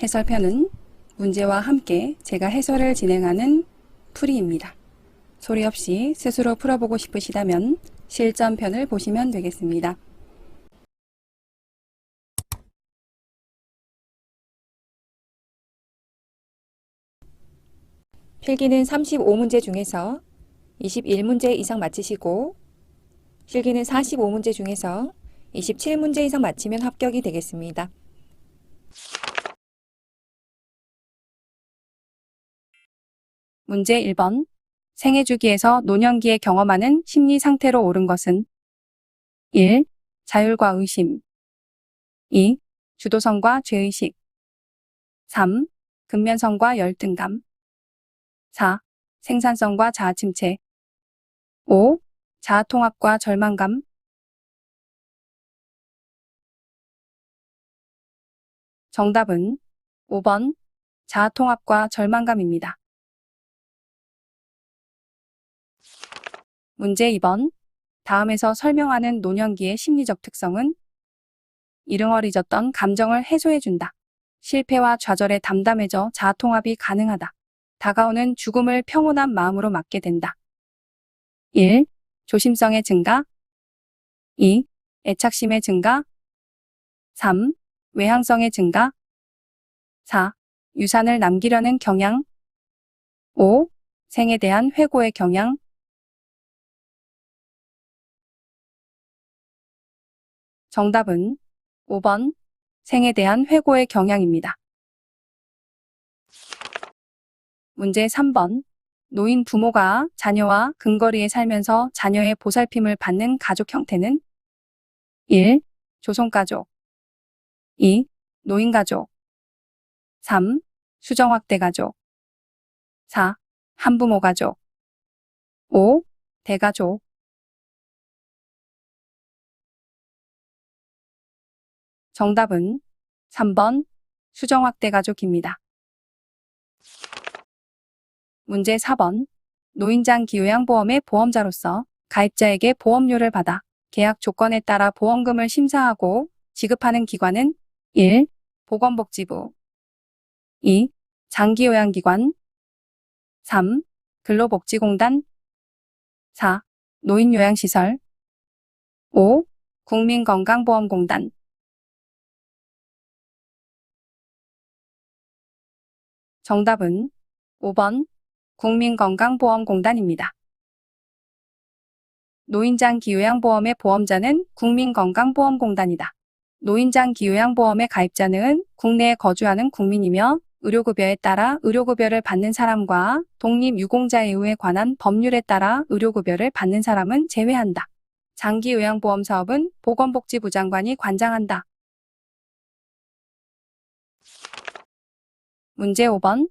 해설편은 문제와 함께 제가 해설을 진행하는 풀이입니다. 소리 없이 스스로 풀어보고 싶으시다면 실전편을 보시면 되겠습니다. 필기는 35문제 중에서 21문제 이상 맞히시고 실기는 45문제 중에서 27문제 이상 맞히면 합격이 되겠습니다. 문제 1번. 생애 주기에서 노년기에 경험하는 심리 상태로 옳은 것은 1. 자율과 의심 2. 주도성과 죄의식 3. 근면성과 열등감 4. 생산성과 자아침체 5. 자아통합과 절망감 정답은 5번 자아통합과 절망감입니다. 문제 2번. 다음에서 설명하는 노년기의 심리적 특성은 이릉어리졌던 감정을 해소해준다. 실패와 좌절에 담담해져 자아통합이 가능하다. 다가오는 죽음을 평온한 마음으로 맞게 된다. 1. 조심성의 증가 2. 애착심의 증가 3. 외향성의 증가 4. 유산을 남기려는 경향 5. 생에 대한 회고의 경향 정답은 5번 생에 대한 회고의 경향입니다. 문제 3번. 노인 부모가 자녀와 근거리에 살면서 자녀의 보살핌을 받는 가족 형태는 1. 조손가족 2. 노인가족 3. 수정확대가족 4. 한부모가족 5. 대가족 정답은 3번 수정확대가족입니다. 문제 4번. 노인장기요양보험의 보험자로서 가입자에게 보험료를 받아 계약 조건에 따라 보험금을 심사하고 지급하는 기관은 1. 보건복지부 2. 장기요양기관 3. 근로복지공단 4. 노인요양시설 5. 국민건강보험공단 정답은 5번 국민건강보험공단입니다. 노인장기요양보험의 보험자는 국민건강보험공단이다. 노인장기요양보험의 가입자는 국내에 거주하는 국민이며 의료급여에 따라 의료급여를 받는 사람과 독립유공자예우에 관한 법률에 따라 의료급여를 받는 사람은 제외한다. 장기요양보험 사업은 보건복지부 장관이 관장한다. 문제 5번.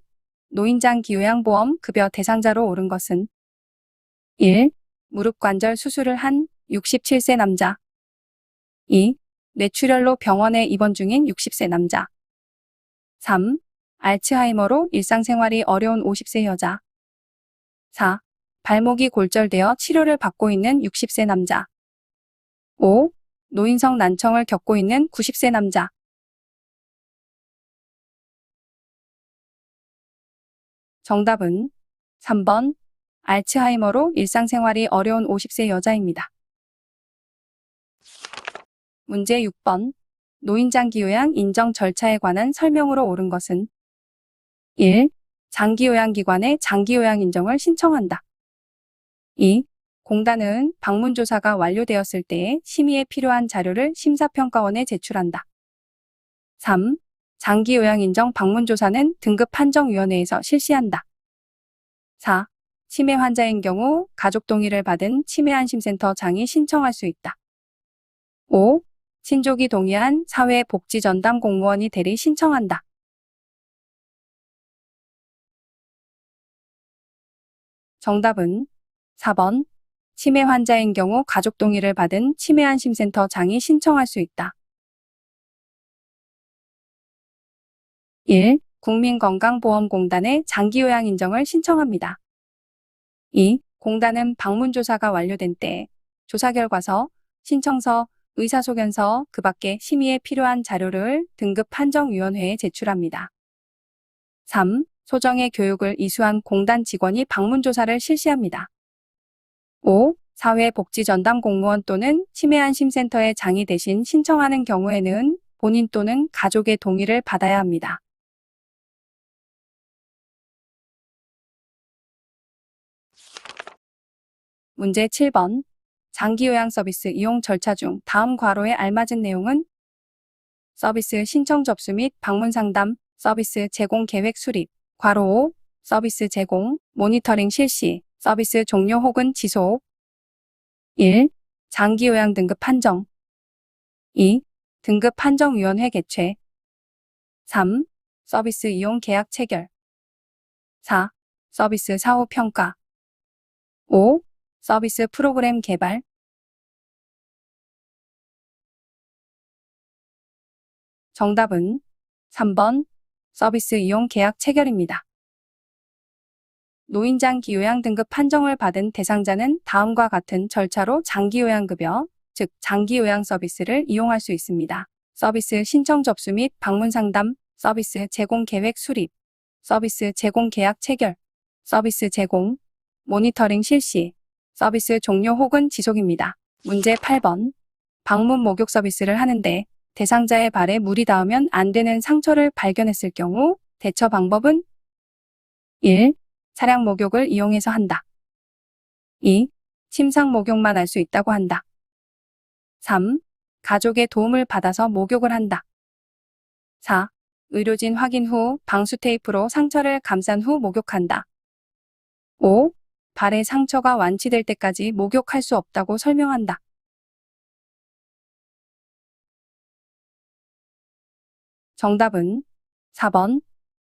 노인장기요양보험 급여 대상자로 옳은 것은 1. 무릎관절 수술을 한 67세 남자 2. 뇌출혈로 병원에 입원 중인 60세 남자 3. 알츠하이머로 일상생활이 어려운 50세 여자 4. 발목이 골절되어 치료를 받고 있는 60세 남자 5. 노인성 난청을 겪고 있는 90세 남자 정답은 3번 알츠하이머로 일상생활이 어려운 50세 여자입니다. 문제 6번. 노인장기요양 인정 절차에 관한 설명으로 옳은 것은 1. 장기요양기관에 장기요양 인정을 신청한다. 2. 공단은 방문조사가 완료되었을 때에 심의에 필요한 자료를 심사평가원에 제출한다. 3. 장기요양 인정 방문조사는 등급판정위원회에서 실시한다. 4. 치매 환자인 경우 가족 동의를 받은 치매안심센터 장이 신청할 수 있다. 5. 친족이 동의한 사회복지전담 공무원이 대리 신청한다. 정답은 4번 치매 환자인 경우 가족 동의를 받은 치매안심센터 장이 신청할 수 있다. 1. 국민건강보험공단에 장기요양 인정을 신청합니다. 2. 공단은 방문조사가 완료된 때 조사결과서, 신청서, 의사소견서 그 밖에 심의에 필요한 자료를 등급판정위원회에 제출합니다. 3. 소정의 교육을 이수한 공단 직원이 방문조사를 실시합니다. 5. 사회복지전담 공무원 또는 치매안심센터의 장이 대신 신청하는 경우에는 본인 또는 가족의 동의를 받아야 합니다. 문제 7번. 장기요양 서비스 이용 절차 중 다음 괄호에 알맞은 내용은 서비스 신청 접수 및 방문 상담, 서비스 제공 계획 수립, 괄호 5, 서비스 제공, 모니터링 실시, 서비스 종료 혹은 지속. 1. 장기요양 등급 판정. 2. 등급 판정위원회 개최. 3. 서비스 이용 계약 체결. 4. 서비스 사후 평가. 5. 서비스 프로그램 개발. 정답은 3번 서비스 이용 계약 체결입니다. 노인장기 요양 등급 판정을 받은 대상자는 다음과 같은 절차로 장기요양급여, 즉 장기요양 서비스를 이용할 수 있습니다. 서비스 신청 접수 및 방문 상담, 서비스 제공 계획 수립, 서비스 제공 계약 체결, 서비스 제공, 모니터링 실시, 서비스 종료 혹은 지속입니다. 문제 8번. 방문 목욕 서비스를 하는데 대상자의 발에 물이 닿으면 안 되는 상처를 발견했을 경우 대처 방법은 1. 차량 목욕을 이용해서 한다. 2. 침상 목욕만 할 수 있다고 한다. 3. 가족의 도움을 받아서 목욕을 한다. 4. 의료진 확인 후 방수 테이프로 상처를 감싼 후 목욕한다. 5. 발의 상처가 완치될 때까지 목욕할 수 없다고 설명한다. 정답은 4번.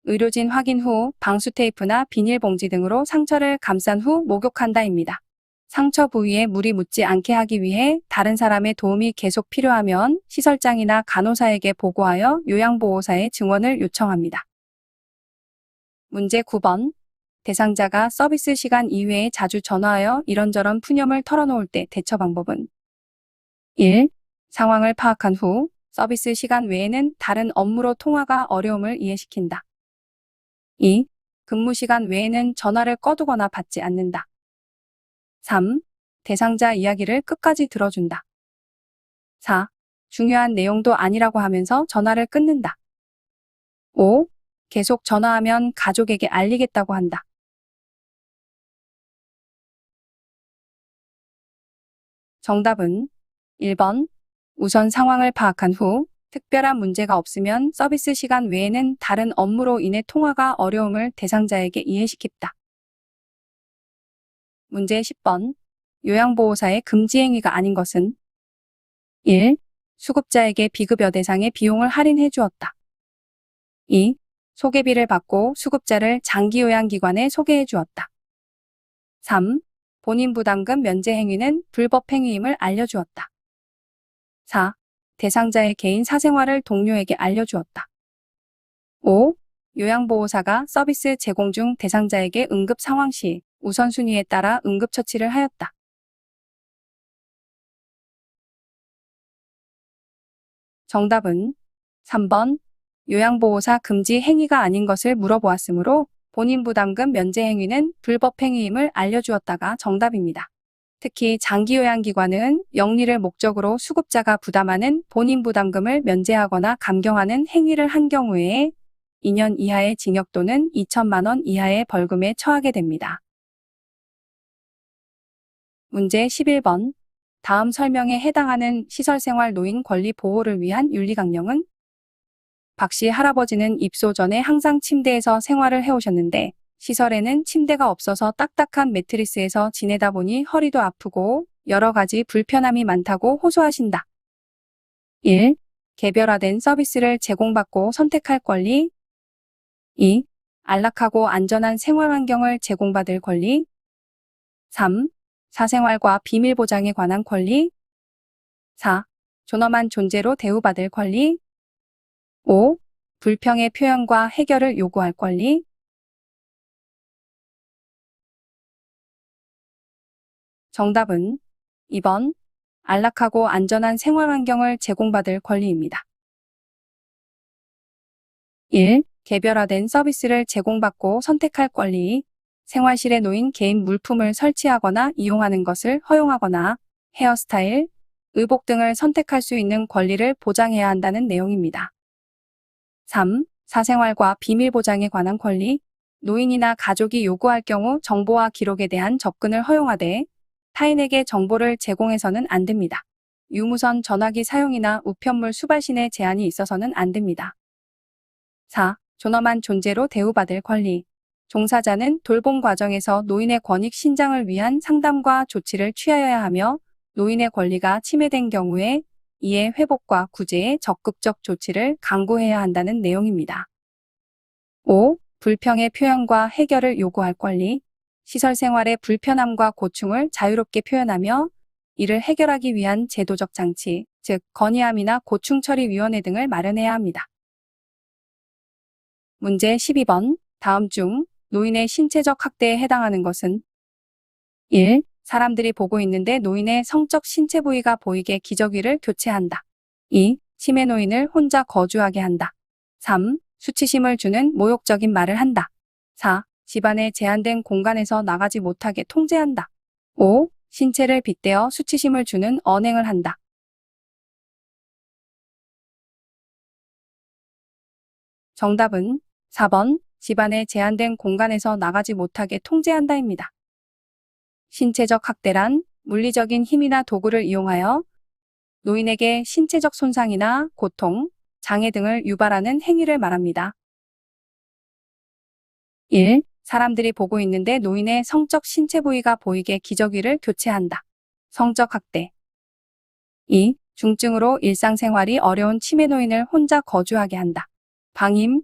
의료진 확인 후 방수 테이프나 비닐봉지 등으로 상처를 감싼 후 목욕한다입니다. 상처 부위에 물이 묻지 않게 하기 위해 다른 사람의 도움이 계속 필요하면 시설장이나 간호사에게 보고하여 요양보호사의 증언을 요청합니다. 문제 9번. 대상자가 서비스 시간 이외에 자주 전화하여 이런저런 푸념을 털어놓을 때 대처 방법은 1. 상황을 파악한 후 서비스 시간 외에는 다른 업무로 통화가 어려움을 이해시킨다. 2. 근무 시간 외에는 전화를 꺼두거나 받지 않는다. 3. 대상자 이야기를 끝까지 들어준다. 4. 중요한 내용도 아니라고 하면서 전화를 끊는다. 5. 계속 전화하면 가족에게 알리겠다고 한다. 정답은 1번. 우선 상황을 파악한 후 특별한 문제가 없으면 서비스 시간 외에는 다른 업무로 인해 통화가 어려움을 대상자에게 이해시킵다. 문제 10번. 요양보호사의 금지 행위가 아닌 것은 1. 수급자에게 비급여 대상의 비용을 할인해 주었다. 2. 소개비를 받고 수급자를 장기요양기관에 소개해 주었다. 3. 본인 부담금 면제 행위는 불법 행위임을 알려주었다. 4. 대상자의 개인 사생활을 동료에게 알려주었다. 5. 요양보호사가 서비스 제공 중 대상자에게 응급 상황 시 우선순위에 따라 응급처치를 하였다. 정답은 3번. 요양보호사 금지 행위가 아닌 것을 물어보았으므로 본인 부담금 면제 행위는 불법 행위임을 알려주었다가 정답입니다. 특히 장기요양기관은 영리를 목적으로 수급자가 부담하는 본인 부담금을 면제하거나 감경하는 행위를 한 경우에 2년 이하의 징역 또는 2천만 원 이하의 벌금에 처하게 됩니다. 문제 11번. 다음 설명에 해당하는 시설생활 노인 권리 보호를 위한 윤리강령은 박씨 할아버지는 입소 전에 항상 침대에서 생활을 해오셨는데 시설에는 침대가 없어서 딱딱한 매트리스에서 지내다 보니 허리도 아프고 여러 가지 불편함이 많다고 호소하신다. 1. 개별화된 서비스를 제공받고 선택할 권리. 2. 안락하고 안전한 생활 환경을 제공받을 권리. 3. 사생활과 비밀 보장에 관한 권리. 4. 존엄한 존재로 대우받을 권리. 5. 불평의 표현과 해결을 요구할 권리. 정답은 2번. 안락하고 안전한 생활 환경을 제공받을 권리입니다. 1. 개별화된 서비스를 제공받고 선택할 권리, 생활실에 놓인 개인 물품을 설치하거나 이용하는 것을 허용하거나 헤어스타일, 의복 등을 선택할 수 있는 권리를 보장해야 한다는 내용입니다. 3. 사생활과 비밀 보장에 관한 권리, 노인이나 가족이 요구할 경우 정보와 기록에 대한 접근을 허용하되 타인에게 정보를 제공해서는 안 됩니다. 유무선 전화기 사용이나 우편물 수발신에 제한이 있어서는 안 됩니다. 4. 존엄한 존재로 대우받을 권리. 종사자는 돌봄 과정에서 노인의 권익 신장을 위한 상담과 조치를 취하여야 하며 노인의 권리가 침해된 경우에 이에 회복과 구제의 적극적 조치를 강구해야 한다는 내용입니다. 5. 불평의 표현과 해결을 요구할 권리. 시설 생활의 불편함과 고충을 자유롭게 표현하며 이를 해결하기 위한 제도적 장치, 즉 건의함이나 고충처리위원회 등을 마련해야 합니다. 문제 12번. 다음 중 노인의 신체적 학대에 해당하는 것은 1. 사람들이 보고 있는데 노인의 성적 신체 부위가 보이게 기저귀를 교체한다. 2. 치매 노인을 혼자 거주하게 한다. 3. 수치심을 주는 모욕적인 말을 한다. 4. 집안의 제한된 공간에서 나가지 못하게 통제한다. 5. 신체를 빗대어 수치심을 주는 언행을 한다. 정답은 4번. 집안의 제한된 공간에서 나가지 못하게 통제한다입니다. 신체적 학대란 물리적인 힘이나 도구를 이용하여 노인에게 신체적 손상이나 고통, 장애 등을 유발하는 행위를 말합니다. 1. 사람들이 보고 있는데 노인의 성적 신체 부위가 보이게 기저귀를 교체한다. 성적 학대. 2. 중증으로 일상생활이 어려운 치매 노인을 혼자 거주하게 한다. 방임.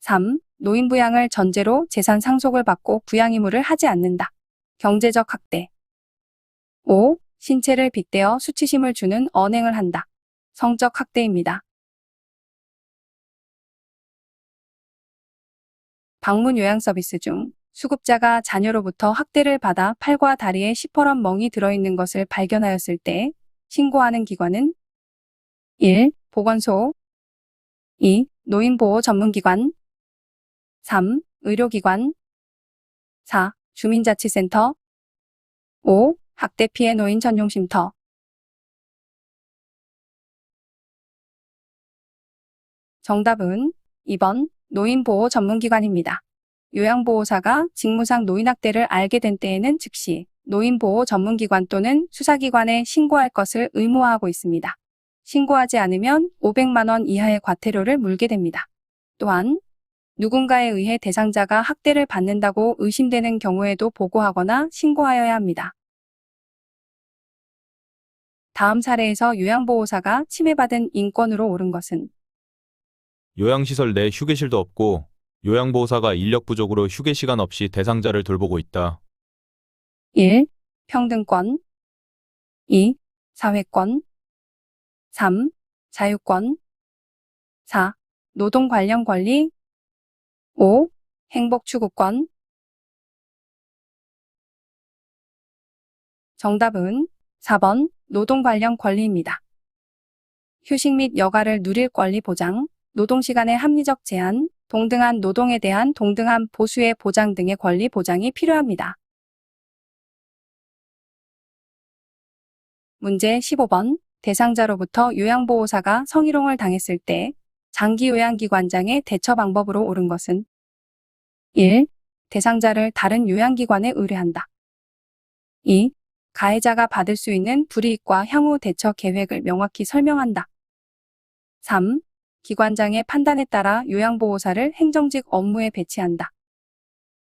3. 노인 부양을 전제로 재산 상속을 받고 부양 의무를 하지 않는다. 경제적 학대. 5. 신체를 빗대어 수치심을 주는 언행을 한다. 성적 학대입니다. 방문 요양 서비스 중 수급자가 자녀로부터 학대를 받아 팔과 다리에 시퍼런 멍이 들어있는 것을 발견하였을 때 신고하는 기관은 1. 보건소 2. 노인보호 전문기관 3. 의료기관 4. 주민자치센터 5. 학대 피해 노인 전용 쉼터. 정답은 2번 노인보호 전문기관입니다. 요양보호사가 직무상 노인학대를 알게 된 때에는 즉시 노인보호 전문기관 또는 수사기관에 신고할 것을 의무화하고 있습니다. 신고하지 않으면 500만 원 이하의 과태료를 물게 됩니다. 또한 누군가에 의해 대상자가 학대를 받는다고 의심되는 경우에도 보고하거나 신고하여야 합니다. 다음 사례에서 요양보호사가 침해받은 인권으로 옳은 것은 요양시설 내 휴게실도 없고 요양보호사가 인력 부족으로 휴게 시간 없이 대상자를 돌보고 있다. 1. 평등권 2. 사회권 3. 자유권 4. 노동 관련 권리 5. 행복 추구권. 정답은 4번 노동 관련 권리입니다. 휴식 및 여가를 누릴 권리 보장, 노동시간의 합리적 제한, 동등한 노동에 대한 동등한 보수의 보장 등의 권리 보장이 필요합니다. 문제 15번. 대상자로부터 요양보호사가 성희롱을 당했을 때 장기요양기관장의 대처 방법으로 옳은 것은 1. 대상자를 다른 요양기관에 의뢰한다. 2. 가해자가 받을 수 있는 불이익과 향후 대처 계획을 명확히 설명한다. 3. 기관장의 판단에 따라 요양보호사를 행정직 업무에 배치한다.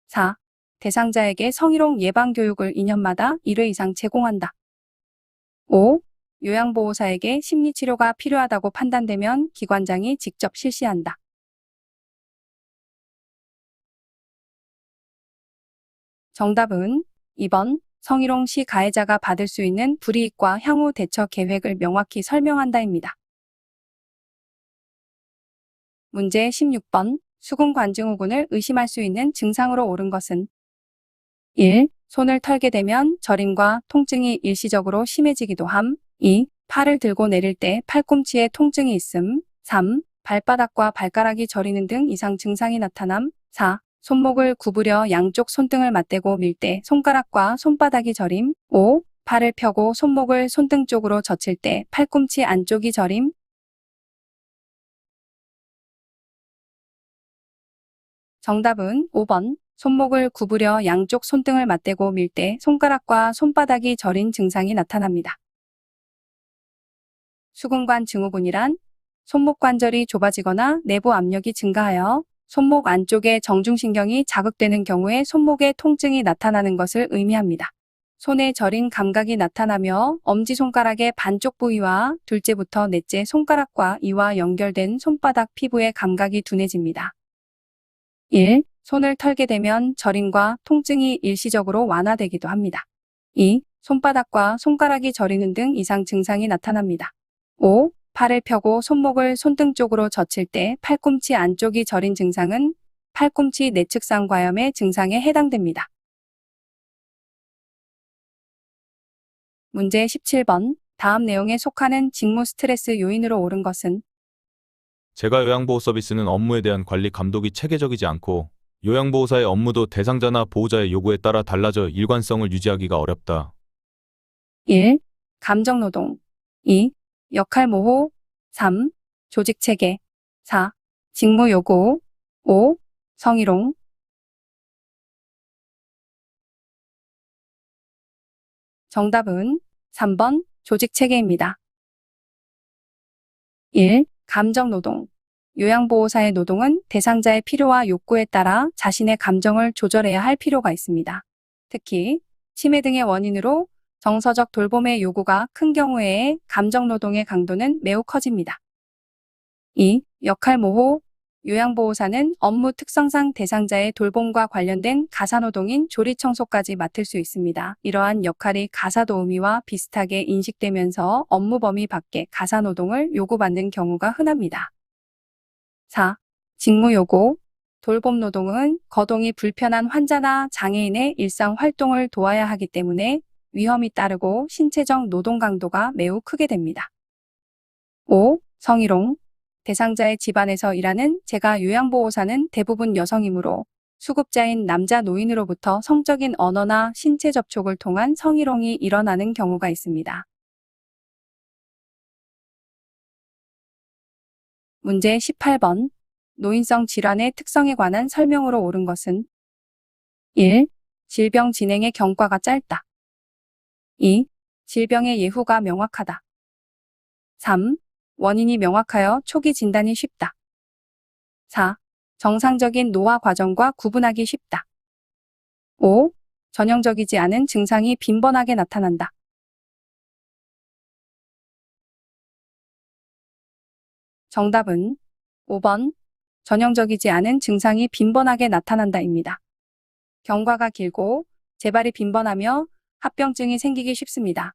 4. 대상자에게 성희롱 예방 교육을 2년마다 1회 이상 제공한다. 5. 요양보호사에게 심리치료가 필요하다고 판단되면 기관장이 직접 실시한다. 정답은 2번 성희롱 시 가해자가 받을 수 있는 불이익과 향후 대처 계획을 명확히 설명한다입니다. 문제 16번. 수근관증후군을 의심할 수 있는 증상으로 옳은 것은 1. 손을 털게 되면 저림과 통증이 일시적으로 심해지기도 함. 2. 팔을 들고 내릴 때 팔꿈치에 통증이 있음. 3. 발바닥과 발가락이 저리는 등 이상 증상이 나타남. 4. 손목을 구부려 양쪽 손등을 맞대고 밀 때 손가락과 손바닥이 저림. 5. 팔을 펴고 손목을 손등 쪽으로 젖힐 때 팔꿈치 안쪽이 저림. 정답은 5번. 손목을 구부려 양쪽 손등을 맞대고 밀 때 손가락과 손바닥이 저린 증상이 나타납니다. 수근관 증후군이란 손목 관절이 좁아지거나 내부 압력이 증가하여 손목 안쪽의 정중신경이 자극되는 경우에 손목에 통증이 나타나는 것을 의미합니다. 손에 저린 감각이 나타나며 엄지손가락의 반쪽 부위와 둘째부터 넷째 손가락과 이와 연결된 손바닥 피부의 감각이 둔해집니다. 1. 손을 털게 되면 저림과 통증이 일시적으로 완화되기도 합니다. 2. 손바닥과 손가락이 저리는 등 이상 증상이 나타납니다. 5. 팔을 펴고 손목을 손등 쪽으로 젖힐 때 팔꿈치 안쪽이 저린 증상은 팔꿈치 내측상 과염의 증상에 해당됩니다. 문제 17번. 다음 내용에 속하는 직무 스트레스 요인으로 옳은 것은? 제가 요양보호 서비스는 업무에 대한 관리 감독이 체계적이지 않고 요양보호사의 업무도 대상자나 보호자의 요구에 따라 달라져 일관성을 유지하기가 어렵다. 1. 감정노동. 2. 역할모호. 3. 조직체계. 4. 직무요구. 5. 성희롱. 정답은 3번 조직체계입니다. 1. 감정노동. 요양보호사의 노동은 대상자의 필요와 욕구에 따라 자신의 감정을 조절해야 할 필요가 있습니다. 특히 치매 등의 원인으로 정서적 돌봄의 요구가 큰 경우에 감정노동의 강도는 매우 커집니다. 2. 역할모호. 요양보호사는 업무 특성상 대상자의 돌봄과 관련된 가사노동인 조리청소까지 맡을 수 있습니다. 이러한 역할이 가사도우미와 비슷하게 인식되면서 업무 범위 밖의 가사노동을 요구받는 경우가 흔합니다. 4. 직무요구. 돌봄노동은 거동이 불편한 환자나 장애인의 일상 활동을 도와야 하기 때문에 위험이 따르고 신체적 노동 강도가 매우 크게 됩니다. 5. 성희롱. 대상자의 집안에서 일하는 재가 요양보호사는 대부분 여성이므로 수급자인 남자 노인으로부터 성적인 언어나 신체 접촉을 통한 성희롱이 일어나는 경우가 있습니다. 문제 18번. 노인성 질환의 특성에 관한 설명으로 옳은 것은? 1. 질병 진행의 경과가 짧다. 2. 질병의 예후가 명확하다. 3. 원인이 명확하여 초기 진단이 쉽다. 4. 정상적인 노화 과정과 구분하기 쉽다. 5. 전형적이지 않은 증상이 빈번하게 나타난다. 정답은 5번. 전형적이지 않은 증상이 빈번하게 나타난다입니다. 경과가 길고 재발이 빈번하며 합병증이 생기기 쉽습니다.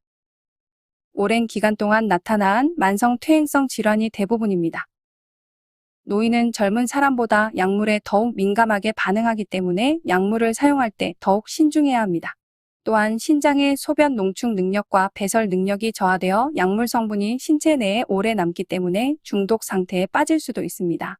오랜 기간 동안 나타난 만성 퇴행성 질환이 대부분입니다. 노인은 젊은 사람보다 약물에 더욱 민감하게 반응하기 때문에 약물을 사용할 때 더욱 신중해야 합니다. 또한 신장의 소변 농축 능력과 배설 능력이 저하되어 약물 성분이 신체 내에 오래 남기 때문에 중독 상태에 빠질 수도 있습니다.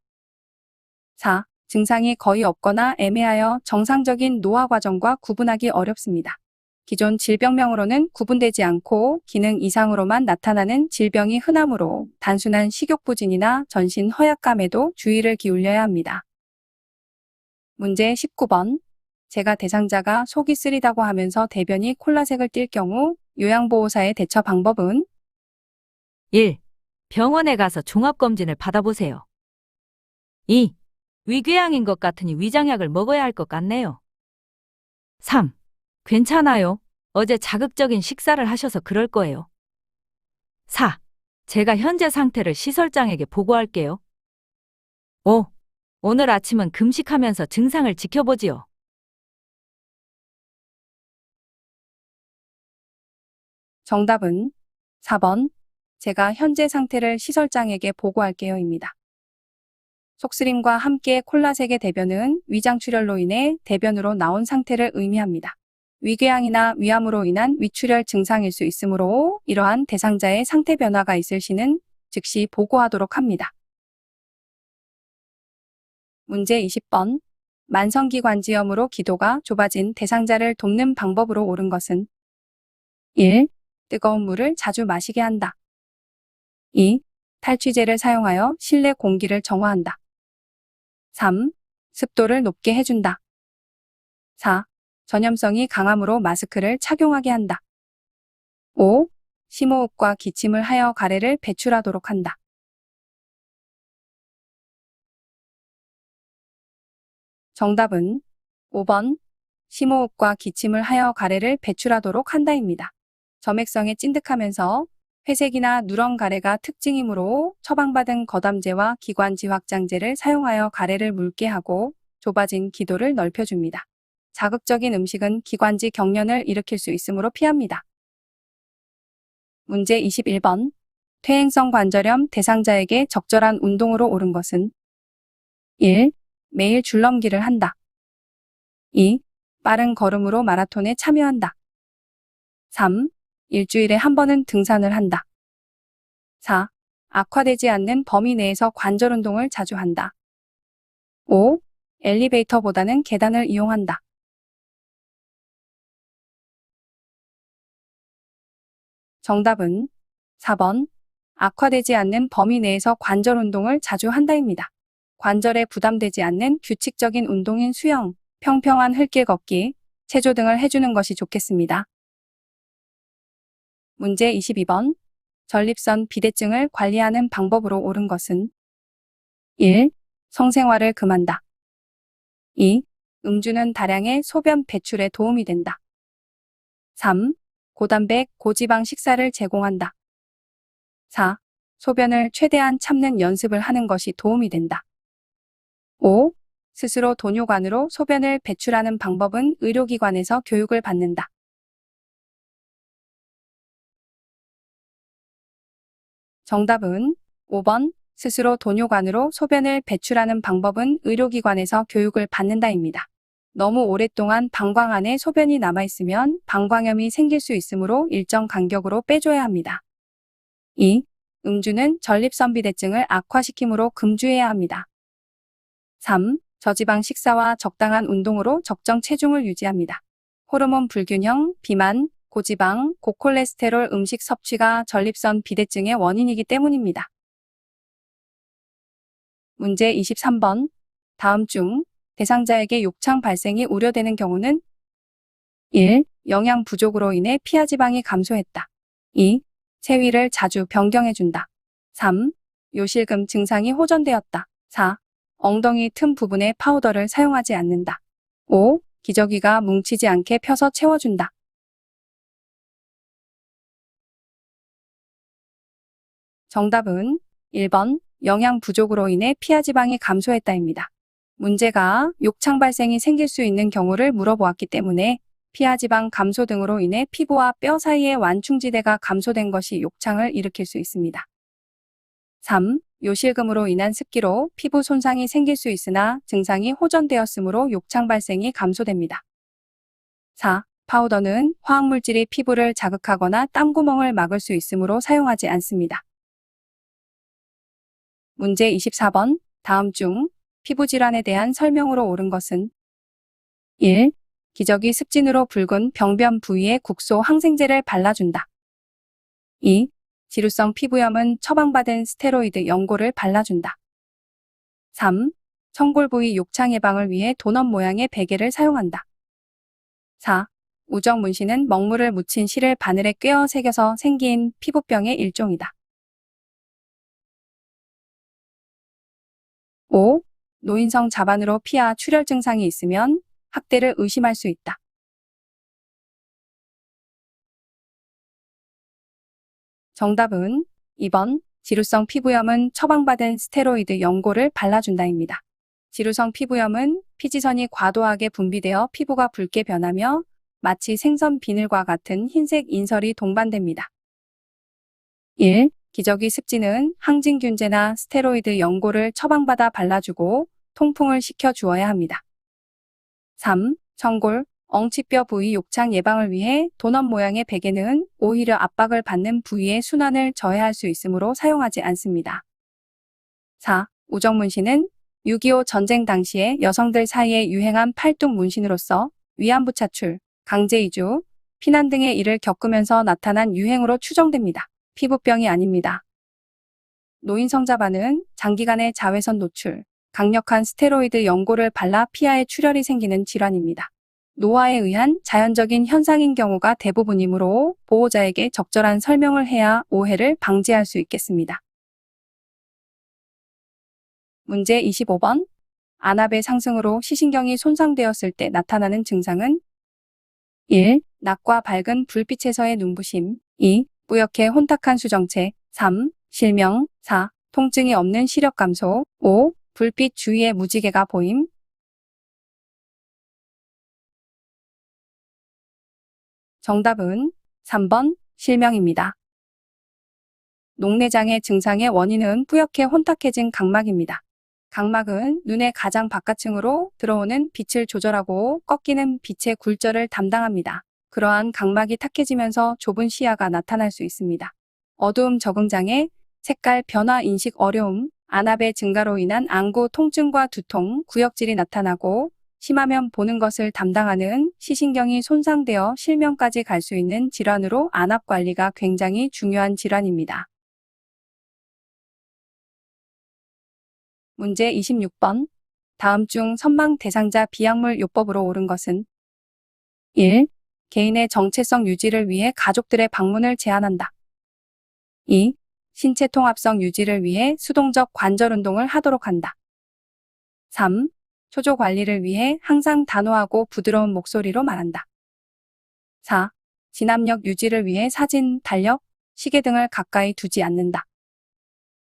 4. 증상이 거의 없거나 애매하여 정상적인 노화 과정과 구분하기 어렵습니다. 기존 질병명으로는 구분되지 않고 기능 이상으로만 나타나는 질병이 흔하므로 단순한 식욕부진이나 전신 허약감에도 주의를 기울여야 합니다. 문제 19번. 재가 대상자가 속이 쓰리다고 하면서 대변이 콜라색을 띨 경우 요양보호사의 대처 방법은? 1. 병원에 가서 종합검진을 받아보세요. 2. 위궤양인 것 같으니 위장약을 먹어야 할 것 같네요. 3. 괜찮아요. 어제 자극적인 식사를 하셔서 그럴 거예요. 4. 제가 현재 상태를 시설장에게 보고할게요. 5. 오늘 아침은 금식하면서 증상을 지켜보지요. 정답은 4번. 제가 현재 상태를 시설장에게 보고할게요입니다. 속쓰림과 함께 콜라색의 대변은 위장출혈로 인해 대변으로 나온 상태를 의미합니다. 위궤양이나 위암으로 인한 위출혈 증상일 수 있으므로 이러한 대상자의 상태 변화가 있을 시는 즉시 보고하도록 합니다. 문제 20번. 만성기관지염으로 기도가 좁아진 대상자를 돕는 방법으로 옳은 것은 1. 뜨거운 물을 자주 마시게 한다. 2. 탈취제를 사용하여 실내 공기를 정화한다. 3. 습도를 높게 해준다. 4. 전염성이 강함으로 마스크를 착용하게 한다. 5. 심호흡과 기침을 하여 가래를 배출하도록 한다. 정답은 5번. 심호흡과 기침을 하여 가래를 배출하도록 한다입니다. 점액성에 찐득하면서 회색이나 누런 가래가 특징이므로 처방받은 거담제와 기관지 확장제를 사용하여 가래를 묽게 하고 좁아진 기도를 넓혀줍니다. 자극적인 음식은 기관지 경련을 일으킬 수 있으므로 피합니다. 문제 21번. 퇴행성 관절염 대상자에게 적절한 운동으로 옳은 것은 1. 매일 줄넘기를 한다. 2. 빠른 걸음으로 마라톤에 참여한다. 3. 일주일에 한 번은 등산을 한다. 4. 악화되지 않는 범위 내에서 관절 운동을 자주 한다. 5. 엘리베이터보다는 계단을 이용한다. 정답은 4번. 악화되지 않는 범위 내에서 관절 운동을 자주 한다입니다. 관절에 부담되지 않는 규칙적인 운동인 수영, 평평한 흙길 걷기, 체조 등을 해주는 것이 좋겠습니다. 문제 22번. 전립선 비대증을 관리하는 방법으로 옳은 것은 1. 성생활을 금한다. 2. 음주는 다량의 소변 배출에 도움이 된다. 3. 고단백, 고지방 식사를 제공한다. 4. 소변을 최대한 참는 연습을 하는 것이 도움이 된다. 5. 스스로 돈요관으로 소변을 배출하는 방법은 의료기관에서 교육을 받는다. 정답은 5번. 스스로 돈요관으로 소변을 배출하는 방법은 의료기관에서 교육을 받는다입니다. 너무 오랫동안 방광 안에 소변이 남아있으면 방광염이 생길 수 있으므로 일정 간격으로 빼줘야 합니다. 2. 음주는 전립선 비대증을 악화시키므로 금주해야 합니다. 3. 저지방 식사와 적당한 운동으로 적정 체중을 유지합니다. 호르몬 불균형, 비만, 고지방, 고콜레스테롤 음식 섭취가 전립선 비대증의 원인이기 때문입니다. 문제 23번. 다음 중 대상자에게 욕창 발생이 우려되는 경우는 1. 영양 부족으로 인해 피하지방이 감소했다. 2. 체위를 자주 변경해준다. 3. 요실금 증상이 호전되었다. 4. 엉덩이 틈 부분에 파우더를 사용하지 않는다. 5. 기저귀가 뭉치지 않게 펴서 채워준다. 정답은 1번. 영양 부족으로 인해 피하지방이 감소했다입니다. 문제가 욕창 발생이 생길 수 있는 경우를 물어보았기 때문에 피하지방 감소 등으로 인해 피부와 뼈 사이의 완충지대가 감소된 것이 욕창을 일으킬 수 있습니다. 3. 요실금으로 인한 습기로 피부 손상이 생길 수 있으나 증상이 호전되었으므로 욕창 발생이 감소됩니다. 4. 파우더는 화학물질이 피부를 자극하거나 땀구멍을 막을 수 있으므로 사용하지 않습니다. 문제 24번. 다음 중 피부질환에 대한 설명으로 옳은 것은 1. 기저귀 습진으로 붉은 병변 부위에 국소 항생제를 발라준다. 2. 지루성 피부염은 처방받은 스테로이드 연고를 발라준다. 3. 청골 부위 욕창 예방을 위해 도넛 모양의 베개를 사용한다. 4. 우정 문신은 먹물을 묻힌 실을 바늘에 꿰어 새겨서 생긴 피부병의 일종이다. 5. 노인성 자반으로 피하 출혈 증상이 있으면 학대를 의심할 수 있다. 정답은 2번. 지루성 피부염은 처방받은 스테로이드 연고를 발라준다입니다. 지루성 피부염은 피지선이 과도하게 분비되어 피부가 붉게 변하며 마치 생선 비늘과 같은 흰색 인설이 동반됩니다. 1. 기저귀 습진은 항진균제나 스테로이드 연고를 처방받아 발라주고 통풍을 시켜 주어야 합니다. 3. 청골, 엉치뼈 부위 욕창 예방을 위해 도넛 모양의 베개는 오히려 압박을 받는 부위의 순환을 저해할 수 있으므로 사용하지 않습니다. 4. 우정문신은 6.25 전쟁 당시에 여성들 사이에 유행한 팔뚝 문신으로서 위안부 차출, 강제 이주, 피난 등의 일을 겪으면서 나타난 유행으로 추정됩니다. 피부병이 아닙니다. 노인성자반은 장기간의 자외선 노출, 강력한 스테로이드 연고를 발라 피하에 출혈이 생기는 질환입니다. 노화에 의한 자연적인 현상인 경우가 대부분이므로 보호자에게 적절한 설명을 해야 오해를 방지할 수 있겠습니다. 문제 25번. 안압의 상승으로 시신경이 손상되었을 때 나타나는 증상은 1. 낮과 밝은 불빛에서의 눈부심 2. 뿌옇게 혼탁한 수정체 3. 실명 4. 통증이 없는 시력 감소 5. 불빛 주위에 무지개가 보임 정답은 3번 실명입니다. 녹내장의 증상의 원인은 뿌옇게 혼탁해진 각막입니다. 각막은 눈의 가장 바깥층으로 들어오는 빛을 조절하고 꺾이는 빛의 굴절을 담당합니다. 그러한 각막이 탁해지면서 좁은 시야가 나타날 수 있습니다. 어두움 적응장애, 색깔 변화 인식 어려움, 안압의 증가로 인한 안구 통증과 두통, 구역질이 나타나고 심하면 보는 것을 담당하는 시신경이 손상되어 실명까지 갈 수 있는 질환으로 안압 관리가 굉장히 중요한 질환입니다. 문제 26번. 다음 중 선망 대상자 비약물 요법으로 옳은 것은 1. 개인의 정체성 유지를 위해 가족들의 방문을 제한한다. 2. 신체 통합성 유지를 위해 수동적 관절 운동을 하도록 한다. 3. 초조 관리를 위해 항상 단호하고 부드러운 목소리로 말한다. 4. 진압력 유지를 위해 사진, 달력, 시계 등을 가까이 두지 않는다.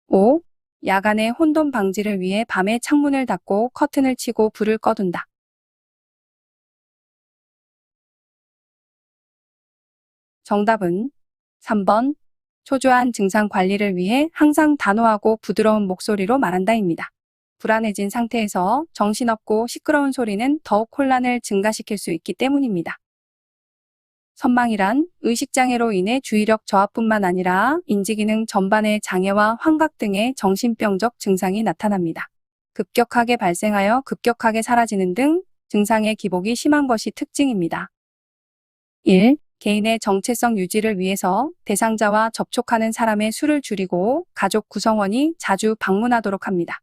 5. 야간의 혼돈 방지를 위해 밤에 창문을 닫고 커튼을 치고 불을 꺼둔다. 정답은 3번 초조한 증상 관리를 위해 항상 단호하고 부드러운 목소리로 말한다입니다. 불안해진 상태에서 정신없고 시끄러운 소리는 더욱 혼란을 증가시킬 수 있기 때문입니다. 선망이란 의식장애로 인해 주의력 저하뿐만 아니라 인지기능 전반의 장애와 환각 등의 정신병적 증상이 나타납니다. 급격하게 발생하여 급격하게 사라지는 등 증상의 기복이 심한 것이 특징입니다. 1. 개인의 정체성 유지를 위해서 대상자와 접촉하는 사람의 수를 줄이고 가족 구성원이 자주 방문하도록 합니다.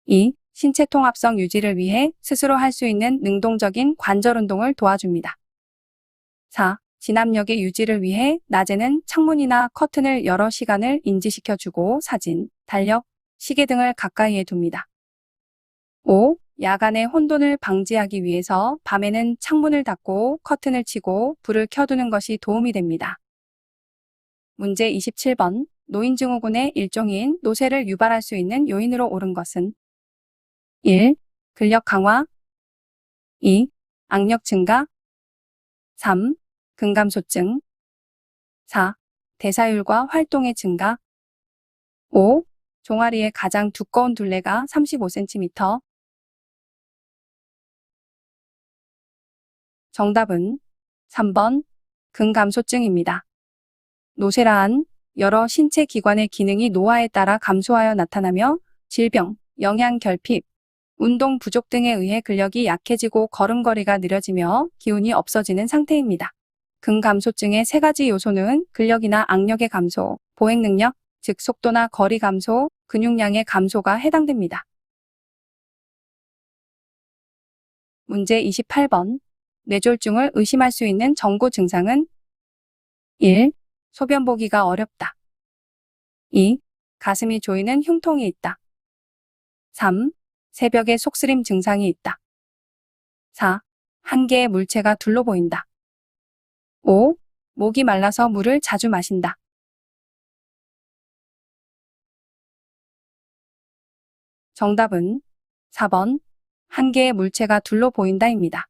2. 신체 통합성 유지를 위해 스스로 할 수 있는 능동적인 관절 운동을 도와줍니다. 4. 진압력의 유지를 위해 낮에는 창문이나 커튼을 열어 시간을 인지시켜주고 사진, 달력, 시계 등을 가까이에 둡니다. 5. 야간의 혼돈을 방지하기 위해서 밤에는 창문을 닫고 커튼을 치고 불을 켜두는 것이 도움이 됩니다. 문제 27번. 노인증후군의 일종인 노쇠를 유발할 수 있는 요인으로 옳은 것은 1. 근력 강화 2. 악력 증가 3. 근감소증 4. 대사율과 활동의 증가 5. 종아리의 가장 두꺼운 둘레가 35cm 정답은 3번 근감소증입니다. 노쇠란 여러 신체 기관의 기능이 노화에 따라 감소하여 나타나며 질병, 영양 결핍, 운동 부족 등에 의해 근력이 약해지고 걸음걸이가 느려지며 기운이 없어지는 상태입니다. 근감소증의 세 가지 요소는 근력이나 악력의 감소, 보행 능력, 즉 속도나 거리 감소, 근육량의 감소가 해당됩니다. 문제 28번. 뇌졸중을 의심할 수 있는 정구 증상은 1. 소변 보기가 어렵다. 2. 가슴이 조이는 흉통이 있다. 3. 새벽에 속쓰림 증상이 있다. 4. 한 개의 물체가 둘로 보인다. 5. 목이 말라서 물을 자주 마신다. 정답은 4번 한 개의 물체가 둘로 보인다입니다.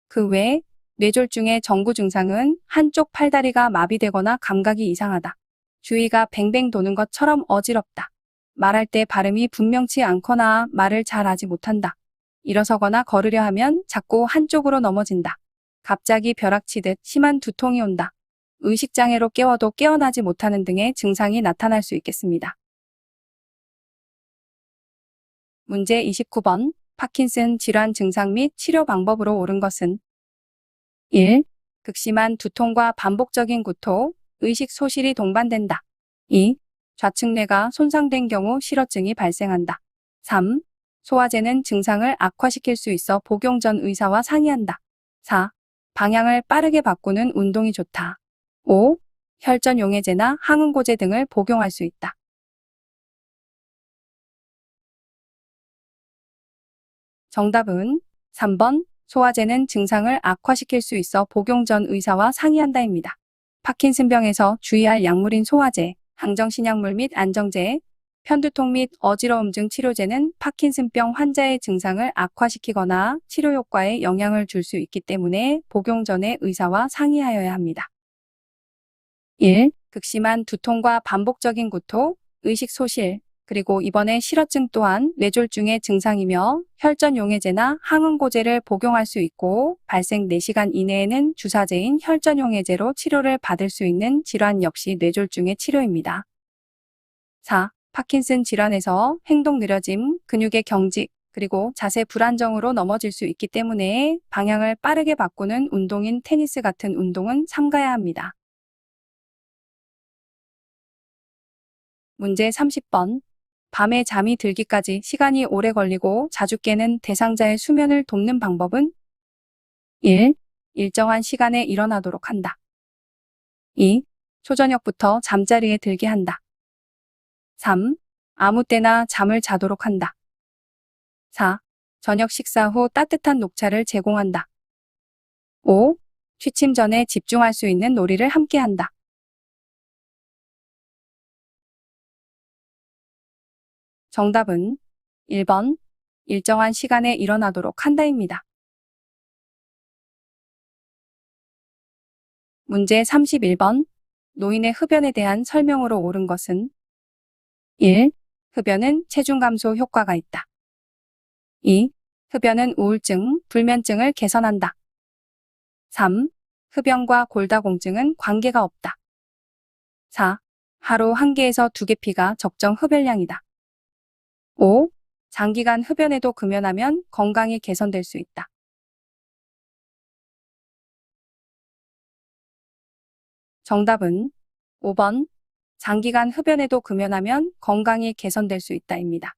그 외 뇌졸중의 정구 증상은 한쪽 팔다리가 마비되거나 감각이 이상하다. 주위가 뱅뱅 도는 것처럼 어지럽다. 말할 때 발음이 분명치 않거나 말을 잘 하지 못한다. 일어서거나 걸으려 하면 자꾸 한쪽으로 넘어진다. 갑자기 벼락치듯 심한 두통이 온다. 의식장애로 깨워도 깨어나지 못하는 등의 증상이 나타날 수 있겠습니다. 문제 29번. 파킨슨 질환 증상 및 치료 방법으로 옳은 것은 1. 극심한 두통과 반복적인 구토, 의식 소실이 동반된다. 2. 좌측 뇌가 손상된 경우 실어증이 발생한다. 3. 소화제는 증상을 악화시킬 수 있어 복용 전 의사와 상의한다. 4. 방향을 빠르게 바꾸는 운동이 좋다. 5. 혈전 용해제나 항응고제 등을 복용할 수 있다. 정답은 3번. 소화제는 증상을 악화시킬 수 있어 복용 전 의사와 상의한다입니다. 파킨슨병에서 주의할 약물인 소화제, 항정신약물 및 안정제, 편두통 및 어지러움 등 치료제는 파킨슨병 환자의 증상을 악화시키거나 치료 효과에 영향을 줄 수 있기 때문에 복용 전에 의사와 상의하여야 합니다. 1. 극심한 두통과 반복적인 구토, 의식 소실, 그리고 이번에 실어증 또한 뇌졸중의 증상이며 혈전 용해제나 항응고제를 복용할 수 있고 발생 4시간 이내에는 주사제인 혈전 용해제로 치료를 받을 수 있는 질환 역시 뇌졸중의 치료입니다. 4. 파킨슨 질환에서 행동 느려짐, 근육의 경직, 그리고 자세 불안정으로 넘어질 수 있기 때문에 방향을 빠르게 바꾸는 운동인 테니스 같은 운동은 삼가야 합니다. 문제 30번. 밤에 잠이 들기까지 시간이 오래 걸리고 자주 깨는 대상자의 수면을 돕는 방법은 1. 일정한 시간에 일어나도록 한다. 2. 초저녁부터 잠자리에 들게 한다. 3. 아무 때나 잠을 자도록 한다. 4. 저녁 식사 후 따뜻한 녹차를 제공한다. 5. 취침 전에 집중할 수 있는 놀이를 함께 한다. 정답은 1번. 일정한 시간에 일어나도록 한다입니다. 문제 31번. 노인의 흡연에 대한 설명으로 옳은 것은 1. 흡연은 체중 감소 효과가 있다. 2. 흡연은 우울증, 불면증을 개선한다. 3. 흡연과 골다공증은 관계가 없다. 4. 하루 1개에서 2개 피가 적정 흡연량이다. 5. 장기간 흡연에도 금연하면 건강이 개선될 수 있다. 정답은 5번. 장기간 흡연에도 금연하면 건강이 개선될 수 있다입니다.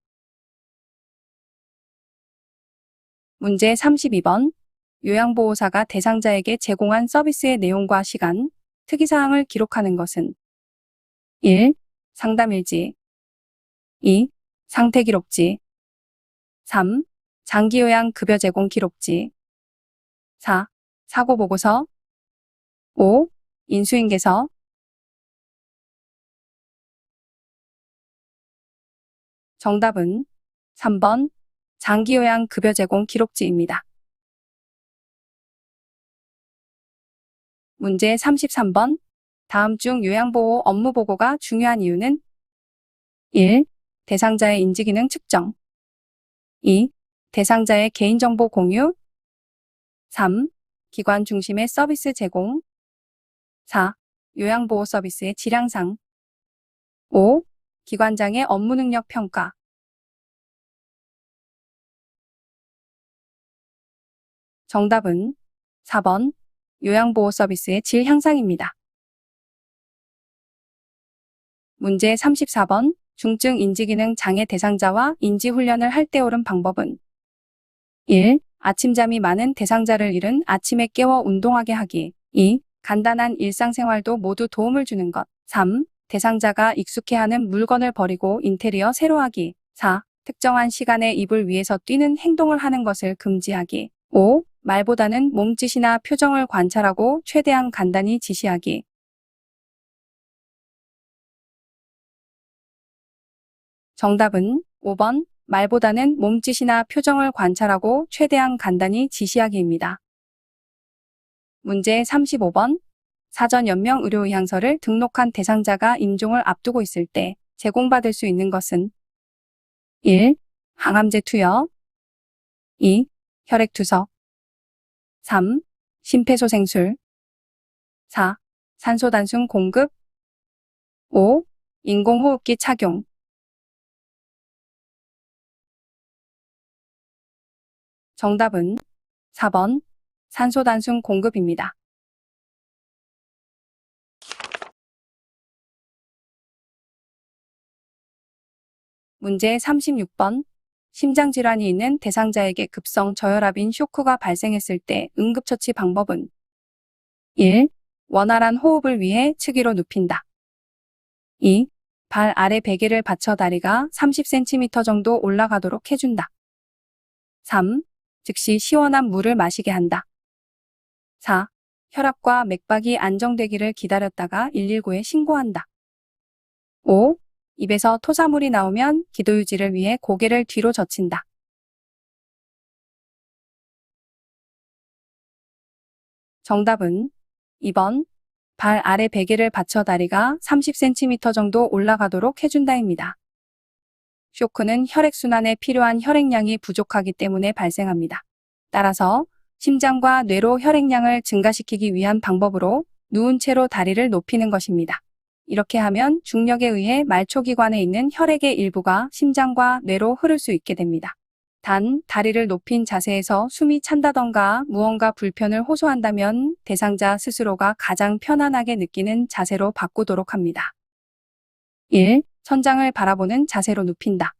문제 32번. 요양보호사가 대상자에게 제공한 서비스의 내용과 시간, 특이사항을 기록하는 것은 1. 상담일지 2. 상태기록지 3. 장기요양 급여 제공 기록지 4. 사고보고서 5. 인수인계서 정답은 3번. 장기요양 급여 제공 기록지입니다. 문제 33번. 다음 중 요양보호 업무 보고가 중요한 이유는 1. 대상자의 인지기능 측정 2. 대상자의 개인정보 공유 3. 기관 중심의 서비스 제공 4. 요양보호 서비스의 질향상 5. 기관장의 업무 능력 평가 정답은 4번. 요양보호 서비스의 질 향상입니다. 문제 34번. 중증 인지기능 장애 대상자와 인지훈련을 할 때 옳은 방법은 1. 아침잠이 많은 대상자를 이른 아침에 깨워 운동하게 하기 2. 간단한 일상생활도 모두 도움을 주는 것 3. 대상자가 익숙해하는 물건을 버리고 인테리어 새로 하기 4. 특정한 시간에 이불 위에서 뛰는 행동을 하는 것을 금지하기 5. 말보다는 몸짓이나 표정을 관찰하고 최대한 간단히 지시하기 정답은 5번. 말보다는 몸짓이나 표정을 관찰하고 최대한 간단히 지시하기입니다. 문제 35번. 사전 연명 의료의향서를 등록한 대상자가 임종을 앞두고 있을 때 제공받을 수 있는 것은 1. 항암제 투여 2. 혈액투석 3. 심폐소생술 4. 산소단순 공급 5. 인공호흡기 착용 정답은 4번 산소 단순 공급입니다. 문제 36번. 심장질환이 있는 대상자에게 급성 저혈압인 쇼크가 발생했을 때 응급처치 방법은 1. 원활한 호흡을 위해 측위로 눕힌다. 2. 발 아래 베개를 받쳐 다리가 30cm 정도 올라가도록 해준다. 3. 즉시 시원한 물을 마시게 한다. 4. 혈압과 맥박이 안정되기를 기다렸다가 119에 신고한다. 5. 입에서 토사물이 나오면 기도 유지를 위해 고개를 뒤로 젖힌다. 정답은 2번 발 아래 베개를 받쳐 다리가 30cm 정도 올라가도록 해준다입니다. 쇼크는 혈액순환에 필요한 혈액량이 부족하기 때문에 발생합니다. 따라서 심장과 뇌로 혈액량을 증가시키기 위한 방법으로 누운 채로 다리를 높이는 것입니다. 이렇게 하면 중력에 의해 말초기관에 있는 혈액의 일부가 심장과 뇌로 흐를 수 있게 됩니다. 단, 다리를 높인 자세에서 숨이 찬다던가 무언가 불편을 호소한다면 대상자 스스로가 가장 편안하게 느끼는 자세로 바꾸도록 합니다. 1. 천장을 바라보는 자세로 눕힌다.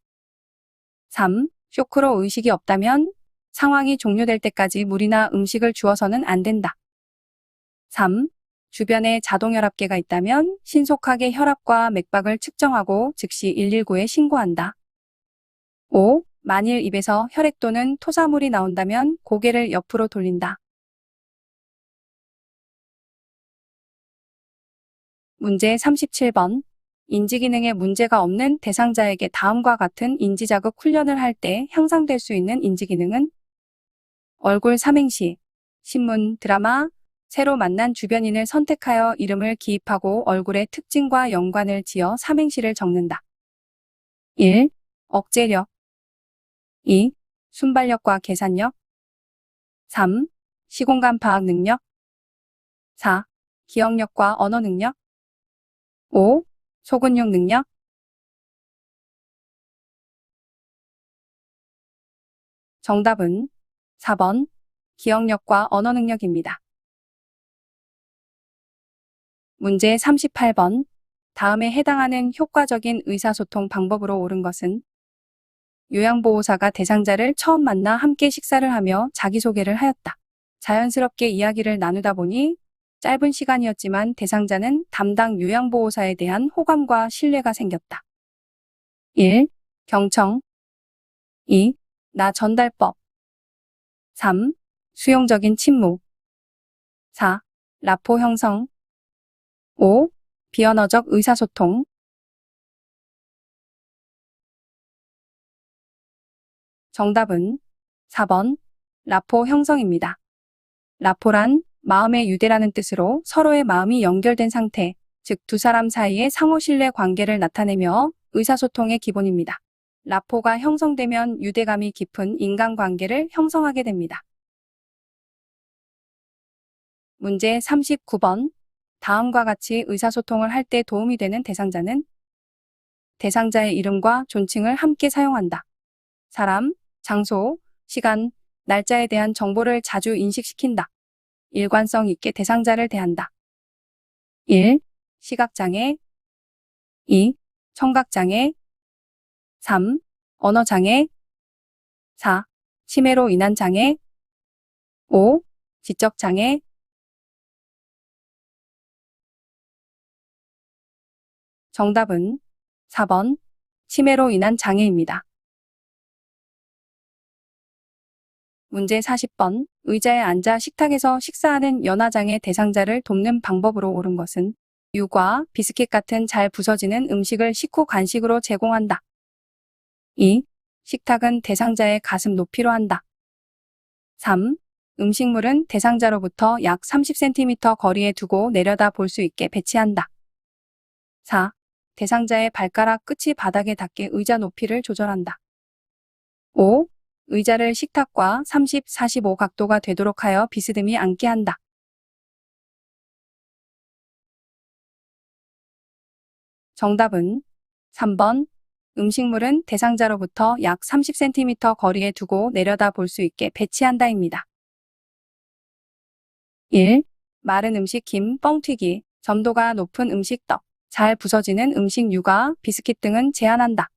3. 쇼크로 의식이 없다면 상황이 종료될 때까지 물이나 음식을 주어서는 안 된다. 3. 주변에 자동혈압계가 있다면 신속하게 혈압과 맥박을 측정하고 즉시 119에 신고한다. 5. 만일 입에서 혈액 또는 토사물이 나온다면 고개를 옆으로 돌린다. 문제 37번. 인지기능에 문제가 없는 대상자에게 다음과 같은 인지자극 훈련을 할 때 향상될 수 있는 인지기능은 얼굴 삼행시, 신문, 드라마, 새로 만난 주변인을 선택하여 이름을 기입하고 얼굴의 특징과 연관을 지어 삼행시를 적는다. 1. 억제력 2. 순발력과 계산력 3. 시공간 파악 능력 4. 기억력과 언어 능력 5. 소근육 능력 정답은 4번 기억력과 언어 능력입니다. 문제 38번. 다음에 해당하는 효과적인 의사소통 방법으로 옳은 것은 요양보호사가 대상자를 처음 만나 함께 식사를 하며 자기소개를 하였다. 자연스럽게 이야기를 나누다 보니 짧은 시간이었지만 대상자는 담당 요양보호사에 대한 호감과 신뢰가 생겼다. 1. 경청 2. 나 전달법 3. 수용적인 침묵 4. 라포 형성 5. 비언어적 의사소통 정답은 4번 라포 형성입니다. 라포란 마음의 유대라는 뜻으로 서로의 마음이 연결된 상태, 즉 두 사람 사이의 상호 신뢰 관계를 나타내며 의사소통의 기본입니다. 라포가 형성되면 유대감이 깊은 인간관계를 형성하게 됩니다. 문제 39번. 다음과 같이 의사소통을 할 때 도움이 되는 대상자는 대상자의 이름과 존칭을 함께 사용한다. 사람, 장소, 시간, 날짜에 대한 정보를 자주 인식시킨다. 일관성 있게 대상자를 대한다. 1. 시각장애 2. 청각장애 3. 언어장애 4. 치매로 인한 장애 5. 지적장애 정답은 4번 치매로 인한 장애입니다. 문제 40번. 의자에 앉아 식탁에서 식사하는 연화장애 대상자를 돕는 방법으로 옳은 것은 유과, 비스킷 같은 잘 부서지는 음식을 식후 간식으로 제공한다. 2. 식탁은 대상자의 가슴 높이로 한다. 3. 음식물은 대상자로부터 약 30cm 거리에 두고 내려다 볼 수 있게 배치한다. 4. 대상자의 발가락 끝이 바닥에 닿게 의자 높이를 조절한다. 5. 의자를 식탁과 30, 45 각도가 되도록 하여 비스듬히 앉게 한다. 정답은 3번 음식물은 대상자로부터 약 30cm 거리에 두고 내려다 볼 수 있게 배치한다입니다. 1. 마른 음식 김, 뻥튀기, 점도가 높은 음식 떡, 잘 부서지는 음식 육아, 비스킷 등은 제한한다.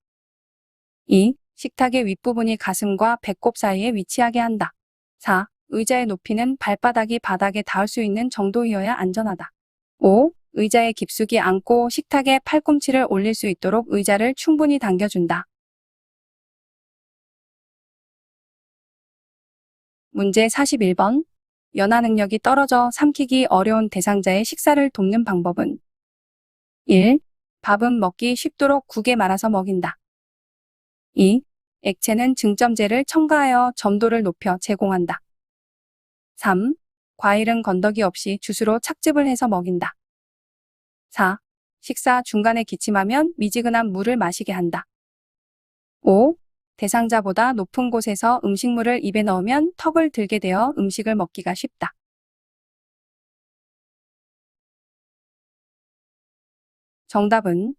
2. 식탁의 윗부분이 가슴과 배꼽 사이에 위치하게 한다. 4. 의자의 높이는 발바닥이 바닥에 닿을 수 있는 정도이어야 안전하다. 5. 의자에 깊숙이 앉고 식탁에 팔꿈치를 올릴 수 있도록 의자를 충분히 당겨준다. 문제 41번. 연화 능력이 떨어져 삼키기 어려운 대상자의 식사를 돕는 방법은 1. 밥은 먹기 쉽도록 국에 말아서 먹인다. 2. 액체는 증점제를 첨가하여 점도를 높여 제공한다. 3. 과일은 건더기 없이 주스로 착즙을 해서 먹인다. 4. 식사 중간에 기침하면 미지근한 물을 마시게 한다. 5. 대상자보다 높은 곳에서 음식물을 입에 넣으면 턱을 들게 되어 음식을 먹기가 쉽다. 정답은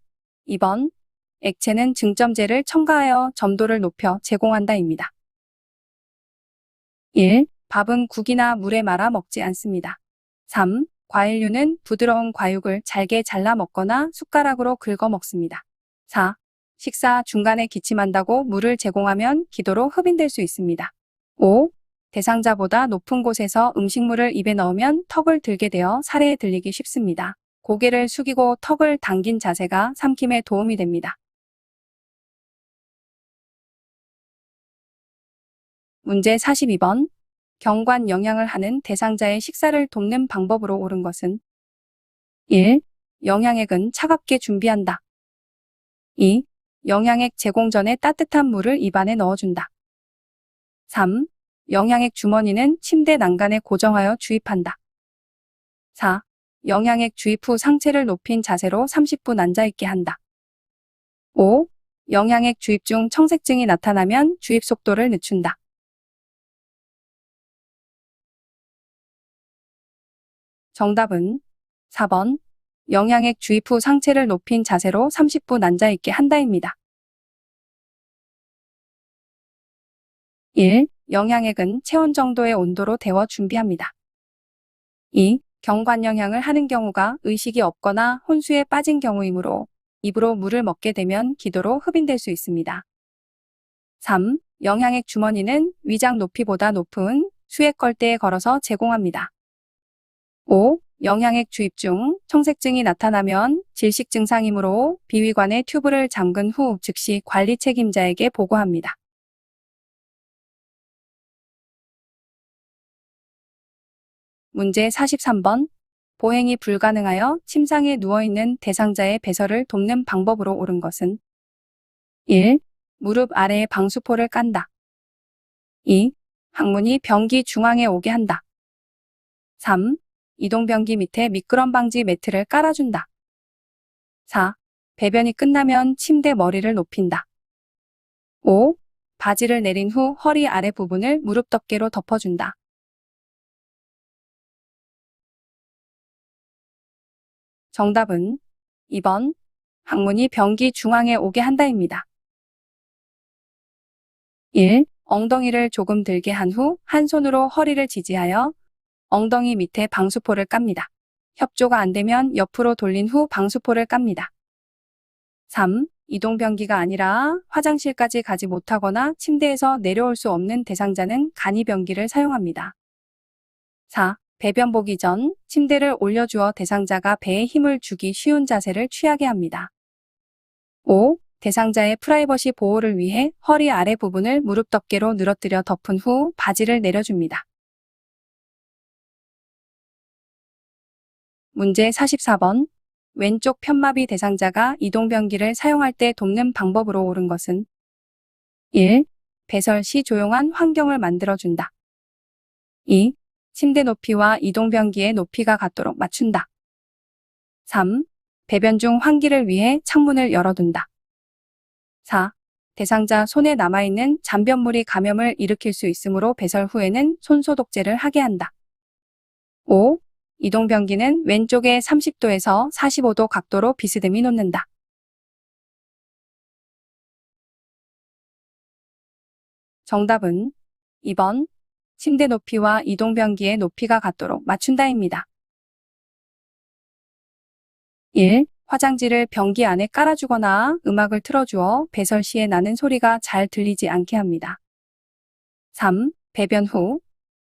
2번. 액체는 증점제를 첨가하여 점도를 높여 제공한다입니다. 1. 밥은 국이나 물에 말아 먹지 않습니다. 3. 과일류는 부드러운 과육을 잘게 잘라 먹거나 숟가락으로 긁어 먹습니다. 4. 식사 중간에 기침한다고 물을 제공하면 기도로 흡인될 수 있습니다. 5. 대상자보다 높은 곳에서 음식물을 입에 넣으면 턱을 들게 되어 사례에 들리기 쉽습니다. 고개를 숙이고 턱을 당긴 자세가 삼킴에 도움이 됩니다. 문제 42번. 경관 영양을 하는 대상자의 식사를 돕는 방법으로 옳은 것은 1. 영양액은 차갑게 준비한다. 2. 영양액 제공 전에 따뜻한 물을 입안에 넣어준다. 3. 영양액 주머니는 침대 난간에 고정하여 주입한다. 4. 영양액 주입 후 상체를 높인 자세로 30분 앉아있게 한다. 5. 영양액 주입 중 청색증이 나타나면 주입 속도를 늦춘다. 정답은 4번. 영양액 주입 후 상체를 높인 자세로 30분 앉아있게 한다입니다. 1. 영양액은 체온 정도의 온도로 데워 준비합니다. 2. 경관 영양을 하는 경우가 의식이 없거나 혼수에 빠진 경우이므로 입으로 물을 먹게 되면 기도로 흡인될 수 있습니다. 3. 영양액 주머니는 위장 높이보다 높은 수액 걸대에 걸어서 제공합니다. 5. 영양액 주입 중 청색증이 나타나면 질식 증상이므로 비위관에 튜브를 잠근 후 즉시 관리 책임자에게 보고합니다. 문제 43번. 보행이 불가능하여 침상에 누워있는 대상자의 배설을 돕는 방법으로 옳은 것은 1. 무릎 아래에 방수포를 깐다. 2. 항문이 변기 중앙에 오게 한다. 3. 이동변기 밑에 미끄럼 방지 매트를 깔아준다. 4. 배변이 끝나면 침대 머리를 높인다. 5. 바지를 내린 후 허리 아래 부분을 무릎 덮개로 덮어준다. 정답은 2번. 항문이 변기 중앙에 오게 한다입니다. 1. 엉덩이를 조금 들게 한 후 한 손으로 허리를 지지하여 엉덩이 밑에 방수포를 깝니다. 협조가 안 되면 옆으로 돌린 후 방수포를 깝니다. 3. 이동변기가 아니라 화장실까지 가지 못하거나 침대에서 내려올 수 없는 대상자는 간이변기를 사용합니다. 4. 배변 보기 전 침대를 올려주어 대상자가 배에 힘을 주기 쉬운 자세를 취하게 합니다. 5. 대상자의 프라이버시 보호를 위해 허리 아래 부분을 무릎 덮개로 늘어뜨려 덮은 후 바지를 내려줍니다. 문제 44번. 왼쪽 편마비 대상자가 이동변기를 사용할 때 돕는 방법으로 옳은 것은 1. 배설 시 조용한 환경을 만들어준다. 2. 침대 높이와 이동변기의 높이가 같도록 맞춘다. 3. 배변 중 환기를 위해 창문을 열어둔다. 4. 대상자 손에 남아있는 잔변물이 감염을 일으킬 수 있으므로 배설 후에는 손소독제를 하게 한다. 5. 이동변기는 왼쪽에 30도에서 45도 각도로 비스듬히 놓는다. 정답은 2번. 침대 높이와 이동변기의 높이가 같도록 맞춘다입니다. 1. 화장지를 변기 안에 깔아주거나 음악을 틀어주어 배설 시에 나는 소리가 잘 들리지 않게 합니다. 3. 배변 후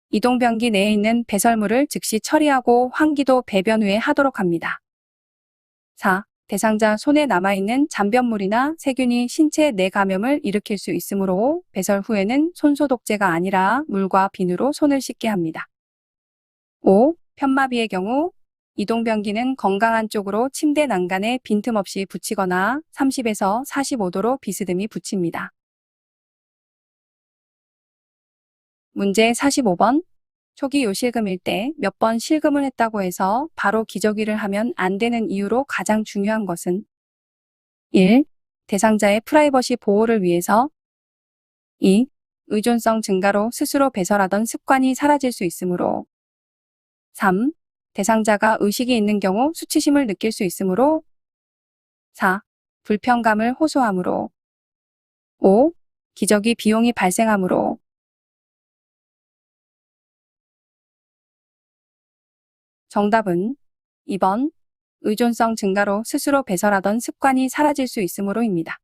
이동변기 내에 있는 배설물을 즉시 처리하고 환기도 배변 후에 하도록 합니다. 4. 대상자 손에 남아있는 잔변물이나 세균이 신체 내 감염을 일으킬 수 있으므로 배설 후에는 손소독제가 아니라 물과 비누로 손을 씻게 합니다. 5. 편마비의 경우 이동변기는 건강한 쪽으로 침대 난간에 빈틈없이 붙이거나 30에서 45도로 비스듬히 붙입니다. 문제 45번. 초기 요실금일 때 몇 번 실금을 했다고 해서 바로 기저귀를 하면 안 되는 이유로 가장 중요한 것은 1. 대상자의 프라이버시 보호를 위해서 2. 의존성 증가로 스스로 배설하던 습관이 사라질 수 있으므로 3. 대상자가 의식이 있는 경우 수치심을 느낄 수 있으므로 4. 불편감을 호소하므로 5. 기저귀 비용이 발생하므로 정답은 2번. 의존성 증가로 스스로 배설하던 습관이 사라질 수 있으므로입니다.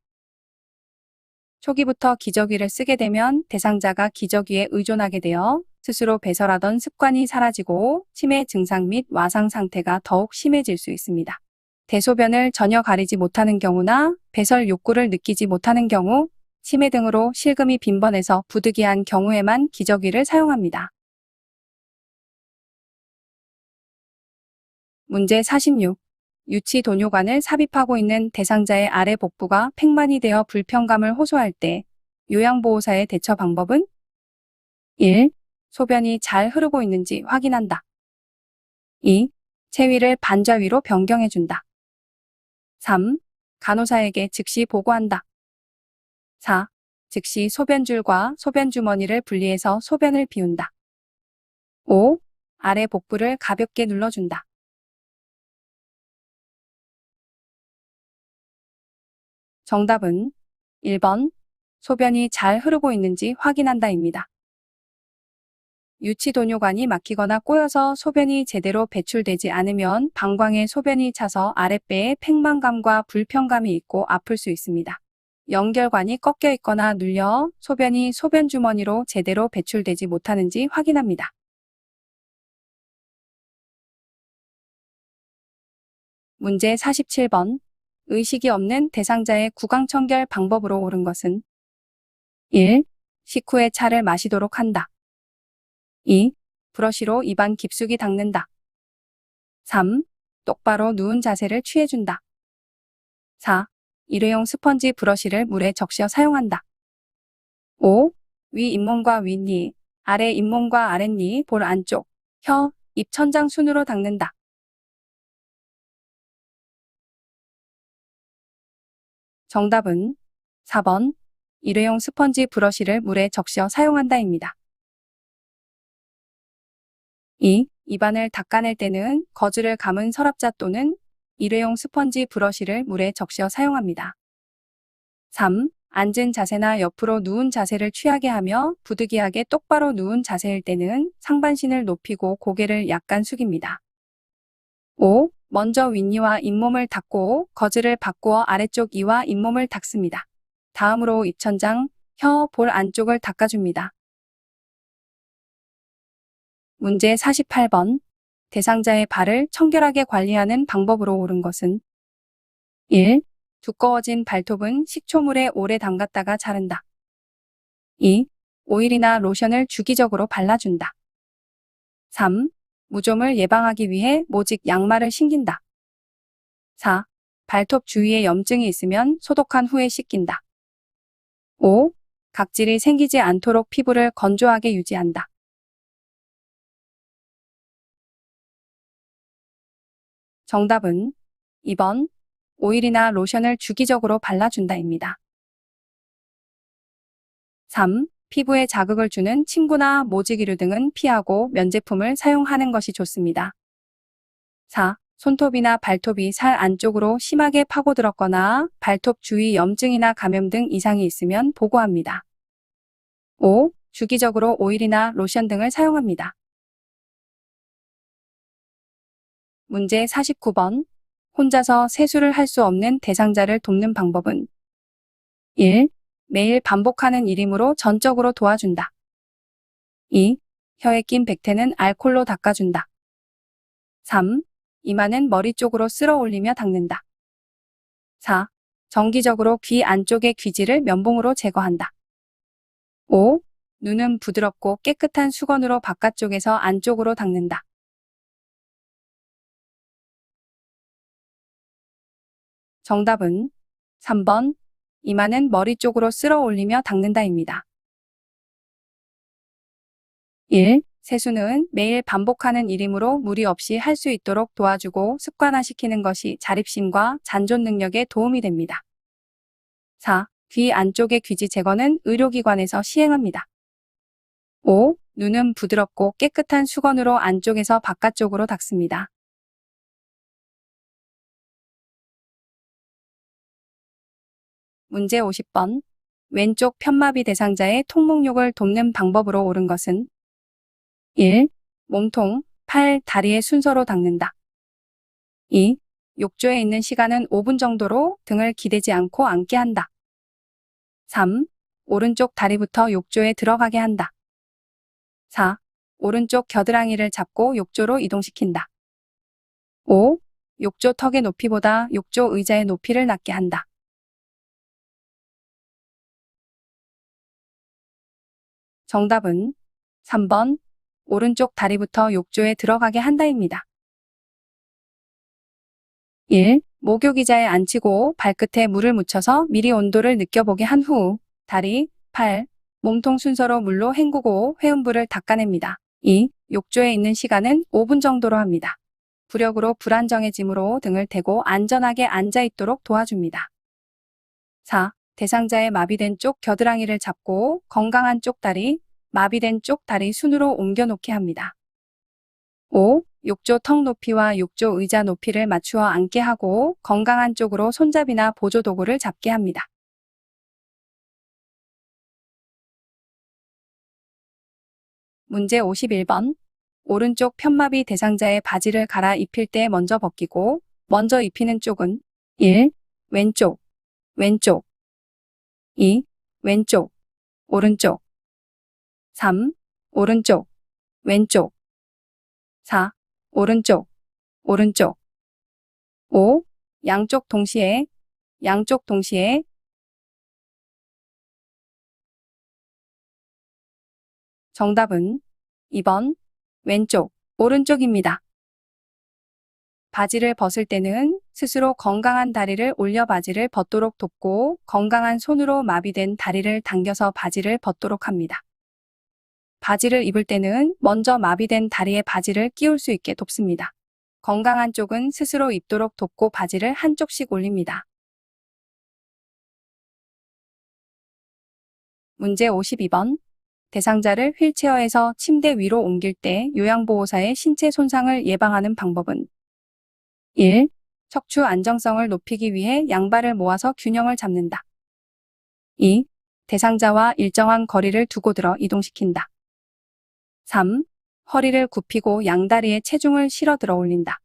초기부터 기저귀를 쓰게 되면 대상자가 기저귀에 의존하게 되어 스스로 배설하던 습관이 사라지고 치매 증상 및 와상 상태가 더욱 심해질 수 있습니다. 대소변을 전혀 가리지 못하는 경우나 배설 욕구를 느끼지 못하는 경우, 치매 등으로 실금이 빈번해서 부득이한 경우에만 기저귀를 사용합니다. 문제 46. 유치 도뇨관을 삽입하고 있는 대상자의 아래 복부가 팽만이 되어 불편감을 호소할 때 요양보호사의 대처 방법은 1. 소변이 잘 흐르고 있는지 확인한다. 2. 체위를 반좌위로 변경해준다. 3. 간호사에게 즉시 보고한다. 4. 즉시 소변줄과 소변주머니를 분리해서 소변을 비운다. 5. 아래 복부를 가볍게 눌러준다. 정답은 1번. 소변이 잘 흐르고 있는지 확인한다입니다. 유치도뇨관이 막히거나 꼬여서 소변이 제대로 배출되지 않으면 방광에 소변이 차서 아랫배에 팽만감과 불편감이 있고 아플 수 있습니다. 연결관이 꺾여 있거나 눌려 소변이 소변주머니로 제대로 배출되지 못하는지 확인합니다. 문제 47번. 의식이 없는 대상자의 구강청결 방법으로 옳은 것은 1. 식후에 차를 마시도록 한다. 2. 브러쉬로 입안 깊숙이 닦는다. 3. 똑바로 누운 자세를 취해준다. 4. 일회용 스펀지 브러쉬를 물에 적셔 사용한다. 5. 위 잇몸과 윗니, 아래 잇몸과 아랫니, 볼 안쪽, 혀, 입 천장 순으로 닦는다. 정답은 4번. 일회용 스펀지 브러쉬를 물에 적셔 사용한다입니다. 2. 입안을 닦아낼 때는 거즈를 감은 서랍자 또는 일회용 스펀지 브러쉬를 물에 적셔 사용합니다. 3. 앉은 자세나 옆으로 누운 자세를 취하게 하며 부득이하게 똑바로 누운 자세일 때는 상반신을 높이고 고개를 약간 숙입니다. 5. 먼저 윗니와 잇몸을 닦고 거즈를 바꾸어 아래쪽 이와 잇몸을 닦습니다. 다음으로 입천장, 혀, 볼 안쪽을 닦아줍니다. 문제 48번. 대상자의 발을 청결하게 관리하는 방법으로 옳은 것은 1. 두꺼워진 발톱은 식초물에 오래 담갔다가 자른다. 2. 오일이나 로션을 주기적으로 발라준다. 3. 무좀을 예방하기 위해 모직 양말을 신긴다. 4. 발톱 주위에 염증이 있으면 소독한 후에 씻긴다. 5. 각질이 생기지 않도록 피부를 건조하게 유지한다. 정답은 2번. 오일이나 로션을 주기적으로 발라준다입니다. 3. 피부에 자극을 주는 침구나 모직이류 등은 피하고 면제품을 사용하는 것이 좋습니다. 4. 손톱이나 발톱이 살 안쪽으로 심하게 파고들었거나 발톱 주위 염증이나 감염 등 이상이 있으면 보고합니다. 5. 주기적으로 오일이나 로션 등을 사용합니다. 문제 49번. 혼자서 세수를 할 수 없는 대상자를 돕는 방법은 1. 매일 반복하는 일이므로 전적으로 도와준다. 2. 혀에 낀 백태는 알콜로 닦아준다. 3. 이마는 머리 쪽으로 쓸어 올리며 닦는다. 4. 정기적으로 귀 안쪽의 귀지를 면봉으로 제거한다. 5. 눈은 부드럽고 깨끗한 수건으로 바깥쪽에서 안쪽으로 닦는다. 정답은 3번. 이마는 머리 쪽으로 쓸어 올리며 닦는다입니다. 1. 세수는 매일 반복하는 일이므로 무리 없이 할 수 있도록 도와주고 습관화시키는 것이 자립심과 잔존 능력에 도움이 됩니다. 4. 귀 안쪽의 귀지 제거는 의료기관에서 시행합니다. 5. 눈은 부드럽고 깨끗한 수건으로 안쪽에서 바깥쪽으로 닦습니다. 문제 50번. 왼쪽 편마비 대상자의 통목욕을 돕는 방법으로 옳은 것은 1. 몸통, 팔, 다리의 순서로 닦는다. 2. 욕조에 있는 시간은 5분 정도로 등을 기대지 않고 앉게 한다. 3. 오른쪽 다리부터 욕조에 들어가게 한다. 4. 오른쪽 겨드랑이를 잡고 욕조로 이동시킨다. 5. 욕조 턱의 높이보다 욕조 의자의 높이를 낮게 한다. 정답은 3번. 오른쪽 다리부터 욕조에 들어가게 한다입니다. 1. 목욕의자에 앉히고 발끝에 물을 묻혀서 미리 온도를 느껴보게 한 후 다리, 팔, 몸통 순서로 물로 헹구고 회음부를 닦아냅니다. 2. 욕조에 있는 시간은 5분 정도로 합니다. 부력으로 불안정해지므로 등을 대고 안전하게 앉아있도록 도와줍니다. 4. 대상자의 마비된 쪽 겨드랑이를 잡고 건강한 쪽 다리, 마비된 쪽 다리 순으로 옮겨놓게 합니다. 5. 욕조 턱 높이와 욕조 의자 높이를 맞추어 앉게 하고 건강한 쪽으로 손잡이나 보조도구를 잡게 합니다. 문제 51번. 오른쪽 편마비 대상자의 바지를 갈아 입힐 때 먼저 벗기고 먼저 입히는 쪽은 1. 왼쪽, 왼쪽 2. 왼쪽, 오른쪽 3. 오른쪽, 왼쪽 4. 오른쪽, 오른쪽 5. 양쪽 동시에, 양쪽 동시에 정답은 2번. 왼쪽, 오른쪽입니다. 바지를 벗을 때는 스스로 건강한 다리를 올려 바지를 벗도록 돕고 건강한 손으로 마비된 다리를 당겨서 바지를 벗도록 합니다. 바지를 입을 때는 먼저 마비된 다리에 바지를 끼울 수 있게 돕습니다. 건강한 쪽은 스스로 입도록 돕고 바지를 한쪽씩 올립니다. 문제 52번. 대상자를 휠체어에서 침대 위로 옮길 때 요양보호사의 신체 손상을 예방하는 방법은 1. 척추 안정성을 높이기 위해 양발을 모아서 균형을 잡는다. 2. 대상자와 일정한 거리를 두고 들어 이동시킨다. 3. 허리를 굽히고 양다리에 체중을 실어 들어 올린다.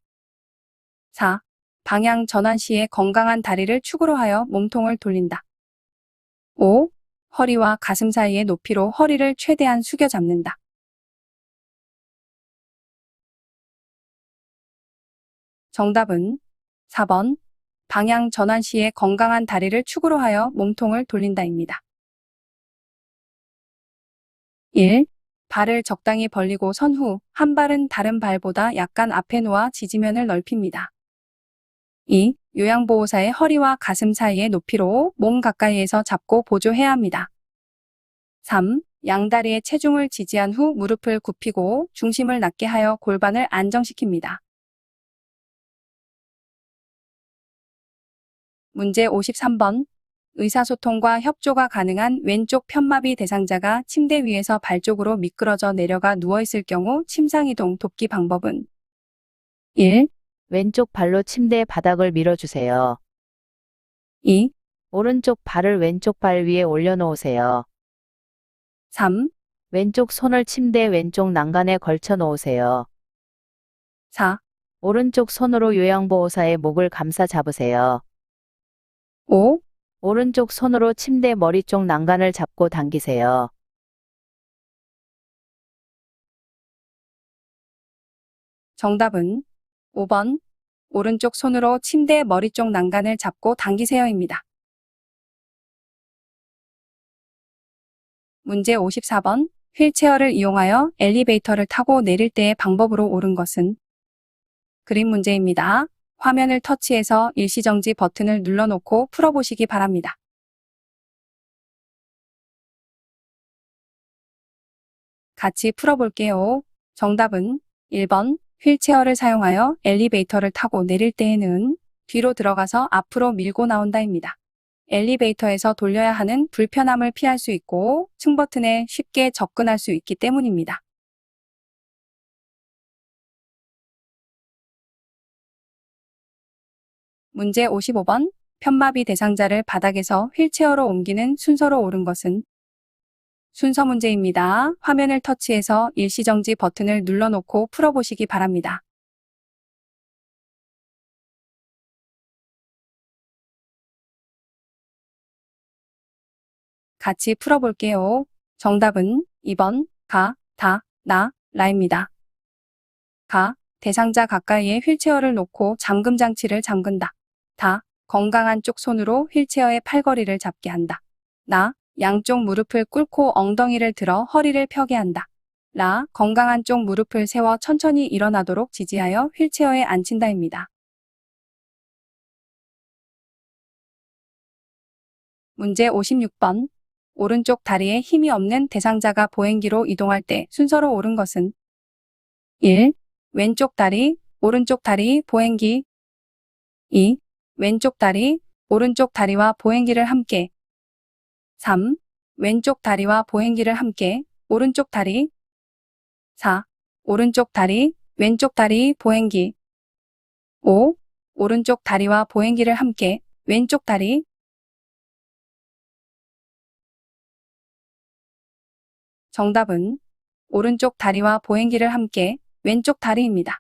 4. 방향 전환 시에 건강한 다리를 축으로 하여 몸통을 돌린다. 5. 허리와 가슴 사이의 높이로 허리를 최대한 숙여 잡는다. 정답은 4번. 방향 전환 시에 건강한 다리를 축으로 하여 몸통을 돌린다입니다. 1. 발을 적당히 벌리고 선 후 한 발은 다른 발보다 약간 앞에 놓아 지지면을 넓힙니다. 2. 요양보호사의 허리와 가슴 사이의 높이로 몸 가까이에서 잡고 보조해야 합니다. 3. 양다리의 체중을 지지한 후 무릎을 굽히고 중심을 낮게 하여 골반을 안정시킵니다. 문제 53번. 의사소통과 협조가 가능한 왼쪽 편마비 대상자가 침대 위에서 발 쪽으로 미끄러져 내려가 누워있을 경우 침상이동 돕기 방법은 1. 왼쪽 발로 침대 바닥을 밀어주세요. 2. 오른쪽 발을 왼쪽 발 위에 올려놓으세요. 3, 왼쪽 손을 침대 왼쪽 난간에 걸쳐 놓으세요. 4, 오른쪽 손으로 요양보호사의 목을 감싸 잡으세요. 5, 오른쪽 손으로 침대 머리 쪽 난간을 잡고 당기세요. 정답은 5번. 오른쪽 손으로 침대 머리 쪽 난간을 잡고 당기세요입니다. 문제 54번. 휠체어를 이용하여 엘리베이터를 타고 내릴 때의 방법으로 옳은 것은? 그림 문제입니다. 화면을 터치해서 일시정지 버튼을 눌러놓고 풀어보시기 바랍니다. 같이 풀어볼게요. 정답은 1번. 휠체어를 사용하여 엘리베이터를 타고 내릴 때에는 뒤로 들어가서 앞으로 밀고 나온다입니다. 엘리베이터에서 돌려야 하는 불편함을 피할 수 있고 층 버튼에 쉽게 접근할 수 있기 때문입니다. 문제 55번. 편마비 대상자를 바닥에서 휠체어로 옮기는 순서로 옳은 것은? 순서 문제입니다. 화면을 터치해서 일시정지 버튼을 눌러놓고 풀어보시기 바랍니다. 같이 풀어볼게요. 정답은 2번 가, 다, 나, 라입니다. 가, 대상자 가까이에 휠체어를 놓고 잠금 장치를 잠근다. 다, 건강한 쪽 손으로 휠체어의 팔걸이를 잡게 한다. 나, 양쪽 무릎을 꿇고 엉덩이를 들어 허리를 펴게 한다. 라, 건강한 쪽 무릎을 세워 천천히 일어나도록 지지하여 휠체어에 앉힌다입니다. 문제 56번. 오른쪽 다리에 힘이 없는 대상자가 보행기로 이동할 때 순서로 옳은 것은? 1. 왼쪽 다리, 오른쪽 다리, 보행기. 2. 왼쪽 다리, 오른쪽 다리와 보행기를 함께. 3. 왼쪽 다리와 보행기를 함께, 오른쪽 다리. 4. 오른쪽 다리, 왼쪽 다리, 보행기. 5. 오른쪽 다리와 보행기를 함께, 왼쪽 다리. 정답은 오른쪽 다리와 보행기를 함께, 왼쪽 다리입니다.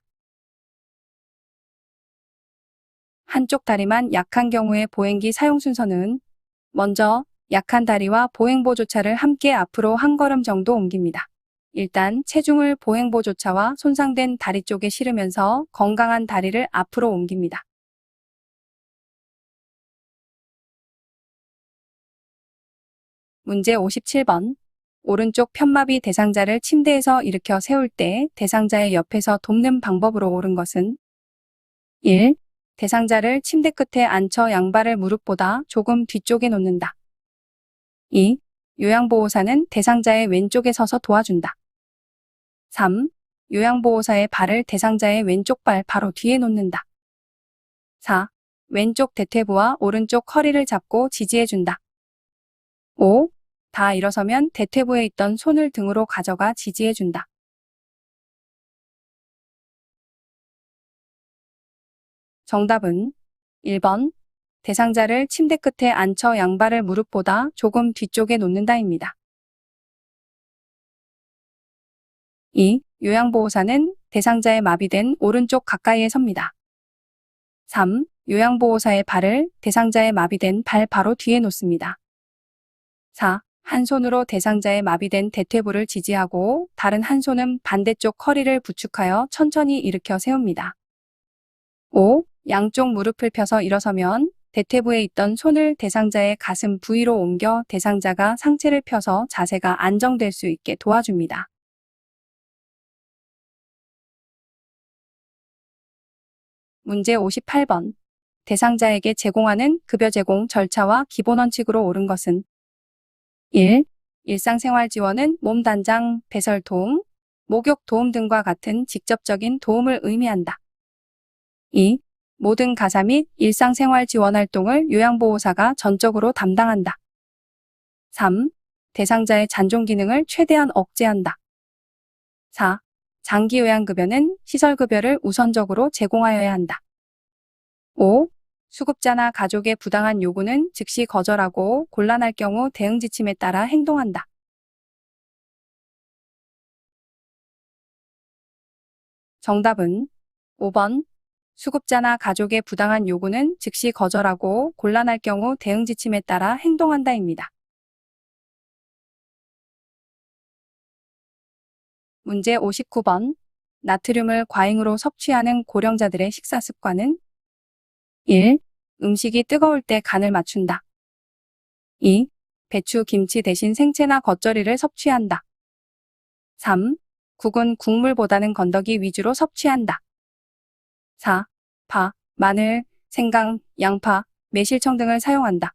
한쪽 다리만 약한 경우의 보행기 사용 순서는 먼저 약한 다리와 보행보조차를 함께 앞으로 한 걸음 정도 옮깁니다. 일단 체중을 보행보조차와 손상된 다리 쪽에 실으면서 건강한 다리를 앞으로 옮깁니다. 문제 57번. 오른쪽 편마비 대상자를 침대에서 일으켜 세울 때 대상자의 옆에서 돕는 방법으로 옳은 것은? 1. 대상자를 침대 끝에 앉혀 양발을 무릎보다 조금 뒤쪽에 놓는다. 2. 요양보호사는 대상자의 왼쪽에 서서 도와준다. 3. 요양보호사의 발을 대상자의 왼쪽 발 바로 뒤에 놓는다. 4. 왼쪽 대퇴부와 오른쪽 허리를 잡고 지지해준다. 5. 다 일어서면 대퇴부에 있던 손을 등으로 가져가 지지해준다. 정답은 1번. 대상자를 침대 끝에 앉혀 양발을 무릎보다 조금 뒤쪽에 놓는다입니다. 2. 요양보호사는 대상자의 마비된 오른쪽 가까이에 섭니다. 3. 요양보호사의 발을 대상자의 마비된 발 바로 뒤에 놓습니다. 4. 한 손으로 대상자의 마비된 대퇴부를 지지하고 다른 한 손은 반대쪽 허리를 부축하여 천천히 일으켜 세웁니다. 5. 양쪽 무릎을 펴서 일어서면 대퇴부에 있던 손을 대상자의 가슴 부위로 옮겨 대상자가 상체를 펴서 자세가 안정될 수 있게 도와줍니다. 문제 58번. 대상자에게 제공하는 급여 제공 절차와 기본 원칙으로 옳은 것은? 1. 일상생활 지원은 몸 단장, 배설 도움, 목욕 도움 등과 같은 직접적인 도움을 의미한다. 2. 모든 가사 및 일상생활 지원 활동을 요양보호사가 전적으로 담당한다. 3. 대상자의 잔존 기능을 최대한 억제한다. 4. 장기 요양급여는 시설급여를 우선적으로 제공하여야 한다. 5. 수급자나 가족의 부당한 요구는 즉시 거절하고 곤란할 경우 대응 지침에 따라 행동한다. 정답은 5번. 수급자나 가족의 부당한 요구는 즉시 거절하고 곤란할 경우 대응 지침에 따라 행동한다입니다. 문제 59번. 나트륨을 과잉으로 섭취하는 고령자들의 식사 습관은 1. 음식이 뜨거울 때 간을 맞춘다. 2. 배추, 김치 대신 생채나 겉절이를 섭취한다. 3. 국은 국물보다는 건더기 위주로 섭취한다. 4. 파, 마늘, 생강, 양파, 매실청 등을 사용한다.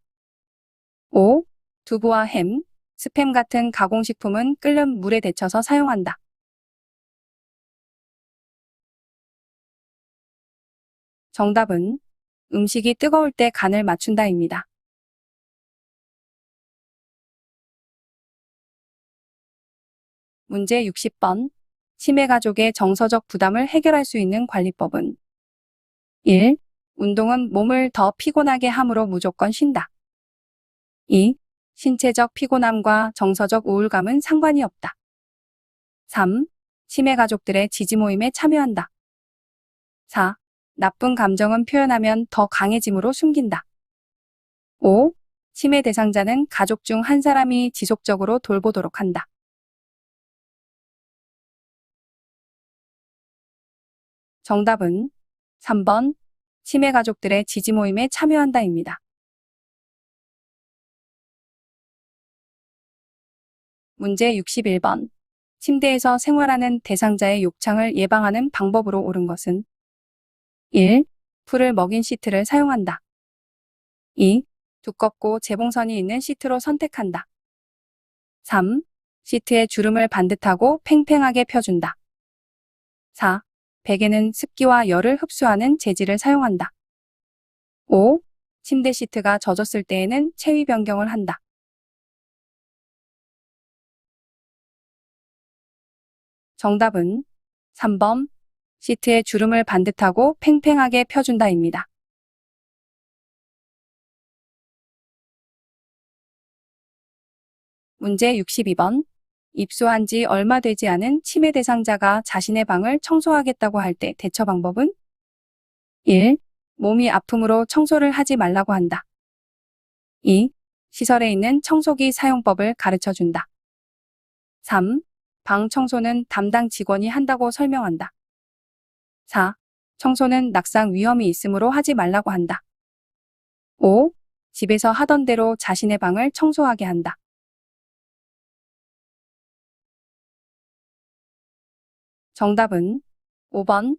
5. 두부와 햄, 스팸 같은 가공식품은 끓는 물에 데쳐서 사용한다. 정답은 음식이 뜨거울 때 간을 맞춘다입니다. 문제 60번. 치매 가족의 정서적 부담을 해결할 수 있는 관리법은 1. 운동은 몸을 더 피곤하게 함으로 무조건 쉰다. 2. 신체적 피곤함과 정서적 우울감은 상관이 없다. 3. 치매 가족들의 지지 모임에 참여한다. 4. 나쁜 감정은 표현하면 더 강해짐으로 숨긴다. 5. 치매 대상자는 가족 중 한 사람이 지속적으로 돌보도록 한다. 정답은 3번. 치매 가족들의 지지 모임에 참여한다입니다. 문제 61번. 침대에서 생활하는 대상자의 욕창을 예방하는 방법으로 옳은 것은 1. 풀을 먹인 시트를 사용한다. 2. 두껍고 재봉선이 있는 시트로 선택한다. 3. 시트에 주름을 반듯하고 팽팽하게 펴준다. 4. 베개는 습기와 열을 흡수하는 재질을 사용한다. 5. 침대 시트가 젖었을 때에는 체위 변경을 한다. 정답은 3번. 시트에 주름을 반듯하고 팽팽하게 펴준다입니다. 문제 62번. 입소한 지 얼마 되지 않은 치매 대상자가 자신의 방을 청소하겠다고 할 때 대처 방법은 1. 몸이 아픔으로 청소를 하지 말라고 한다. 2. 시설에 있는 청소기 사용법을 가르쳐 준다. 3. 방 청소는 담당 직원이 한다고 설명한다. 4. 청소는 낙상 위험이 있으므로 하지 말라고 한다. 5. 집에서 하던 대로 자신의 방을 청소하게 한다. 정답은 5번.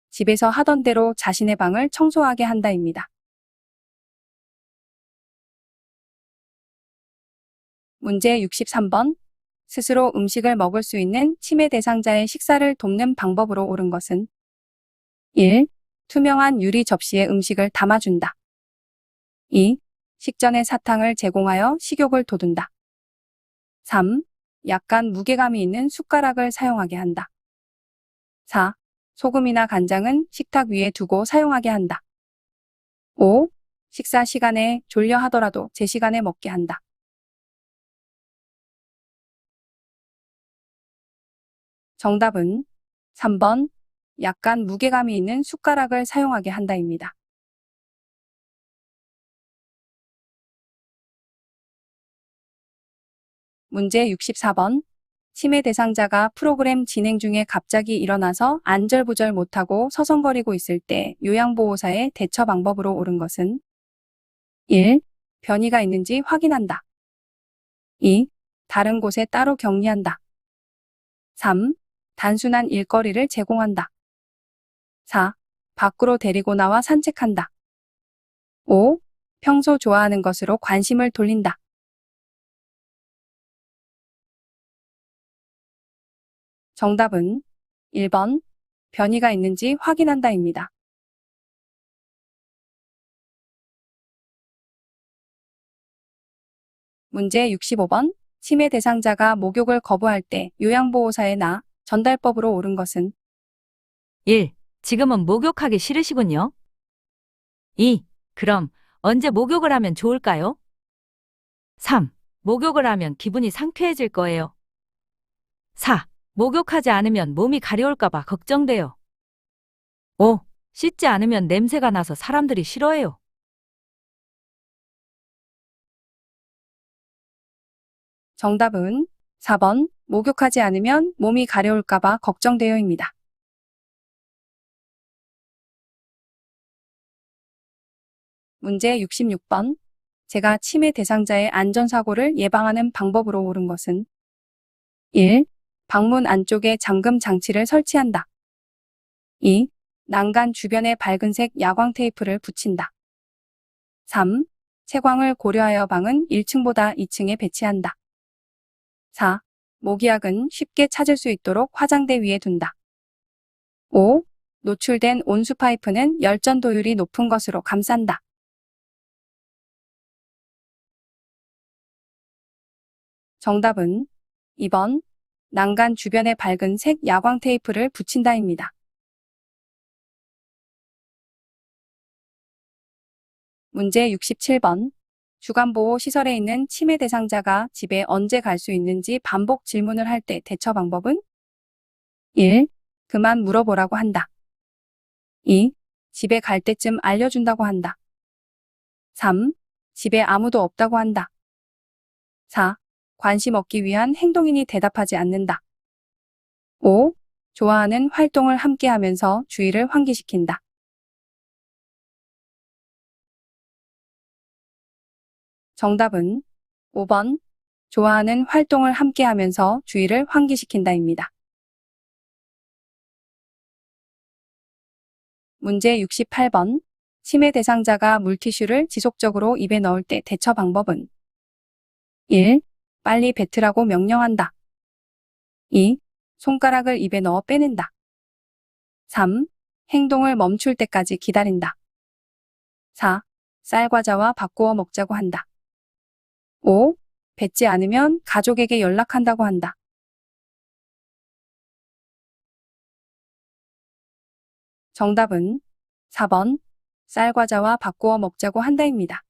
집에서 하던 대로 자신의 방을 청소하게 한다입니다. 문제 63번. 스스로 음식을 먹을 수 있는 치매 대상자의 식사를 돕는 방법으로 옳은 것은 1. 투명한 유리 접시에 음식을 담아준다. 2. 식전에 사탕을 제공하여 식욕을 돋운다. 3. 약간 무게감이 있는 숟가락을 사용하게 한다. 4. 소금이나 간장은 식탁 위에 두고 사용하게 한다. 5. 식사 시간에 졸려 하더라도 제 시간에 먹게 한다. 정답은 3번. 약간 무게감이 있는 숟가락을 사용하게 한다입니다. 문제 64번. 치매 대상자가 프로그램 진행 중에 갑자기 일어나서 안절부절 못하고 서성거리고 있을 때 요양보호사의 대처 방법으로 옳은 것은 1. 변이가 있는지 확인한다. 2. 다른 곳에 따로 격리한다. 3. 단순한 일거리를 제공한다. 4. 밖으로 데리고 나와 산책한다. 5. 평소 좋아하는 것으로 관심을 돌린다. 정답은 1번. 변이가 있는지 확인한다입니다. 문제 65번. 치매 대상자가 목욕을 거부할 때 요양보호사의 전달법으로 옳은 것은 1. 지금은 목욕하기 싫으시군요. 2. 그럼 언제 목욕을 하면 좋을까요? 3. 목욕을 하면 기분이 상쾌해질 거예요. 4. 목욕하지 않으면 몸이 가려울까 봐 걱정돼요. 5. 씻지 않으면 냄새가 나서 사람들이 싫어해요. 정답은 4번. 목욕하지 않으면 몸이 가려울까봐 걱정되어입니다. 문제 66번. 제가 치매 대상자의 안전사고를 예방하는 방법으로 옳은 것은 1. 방문 안쪽에 잠금 장치를 설치한다. 2. 난간 주변에 밝은색 야광 테이프를 붙인다. 3. 채광을 고려하여 방은 1층보다 2층에 배치한다. 4. 모기약은 쉽게 찾을 수 있도록 화장대 위에 둔다. 5. 노출된 온수 파이프는 열전도율이 높은 것으로 감싼다. 정답은 2번. 난간 주변에 밝은색 야광 테이프를 붙인다입니다. 문제 67번. 주간보호 시설에 있는 치매 대상자가 집에 언제 갈 수 있는지 반복 질문을 할 때 대처 방법은 1. 그만 물어보라고 한다. 2. 집에 갈 때쯤 알려준다고 한다. 3. 집에 아무도 없다고 한다. 4. 관심 얻기 위한 행동이니 대답하지 않는다. 5. 좋아하는 활동을 함께 하면서 주의를 환기시킨다. 정답은 5번. 좋아하는 활동을 함께 하면서 주의를 환기시킨다입니다. 문제 68번. 치매 대상자가 물티슈를 지속적으로 입에 넣을 때 대처 방법은 1. 빨리 뱉으라고 명령한다. 2. 손가락을 입에 넣어 빼낸다. 3. 행동을 멈출 때까지 기다린다. 4. 쌀과자와 바꾸어 먹자고 한다. 5. 뱉지 않으면 가족에게 연락한다고 한다. 정답은 4번. 쌀과자와 바꾸어 먹자고 한다입니다.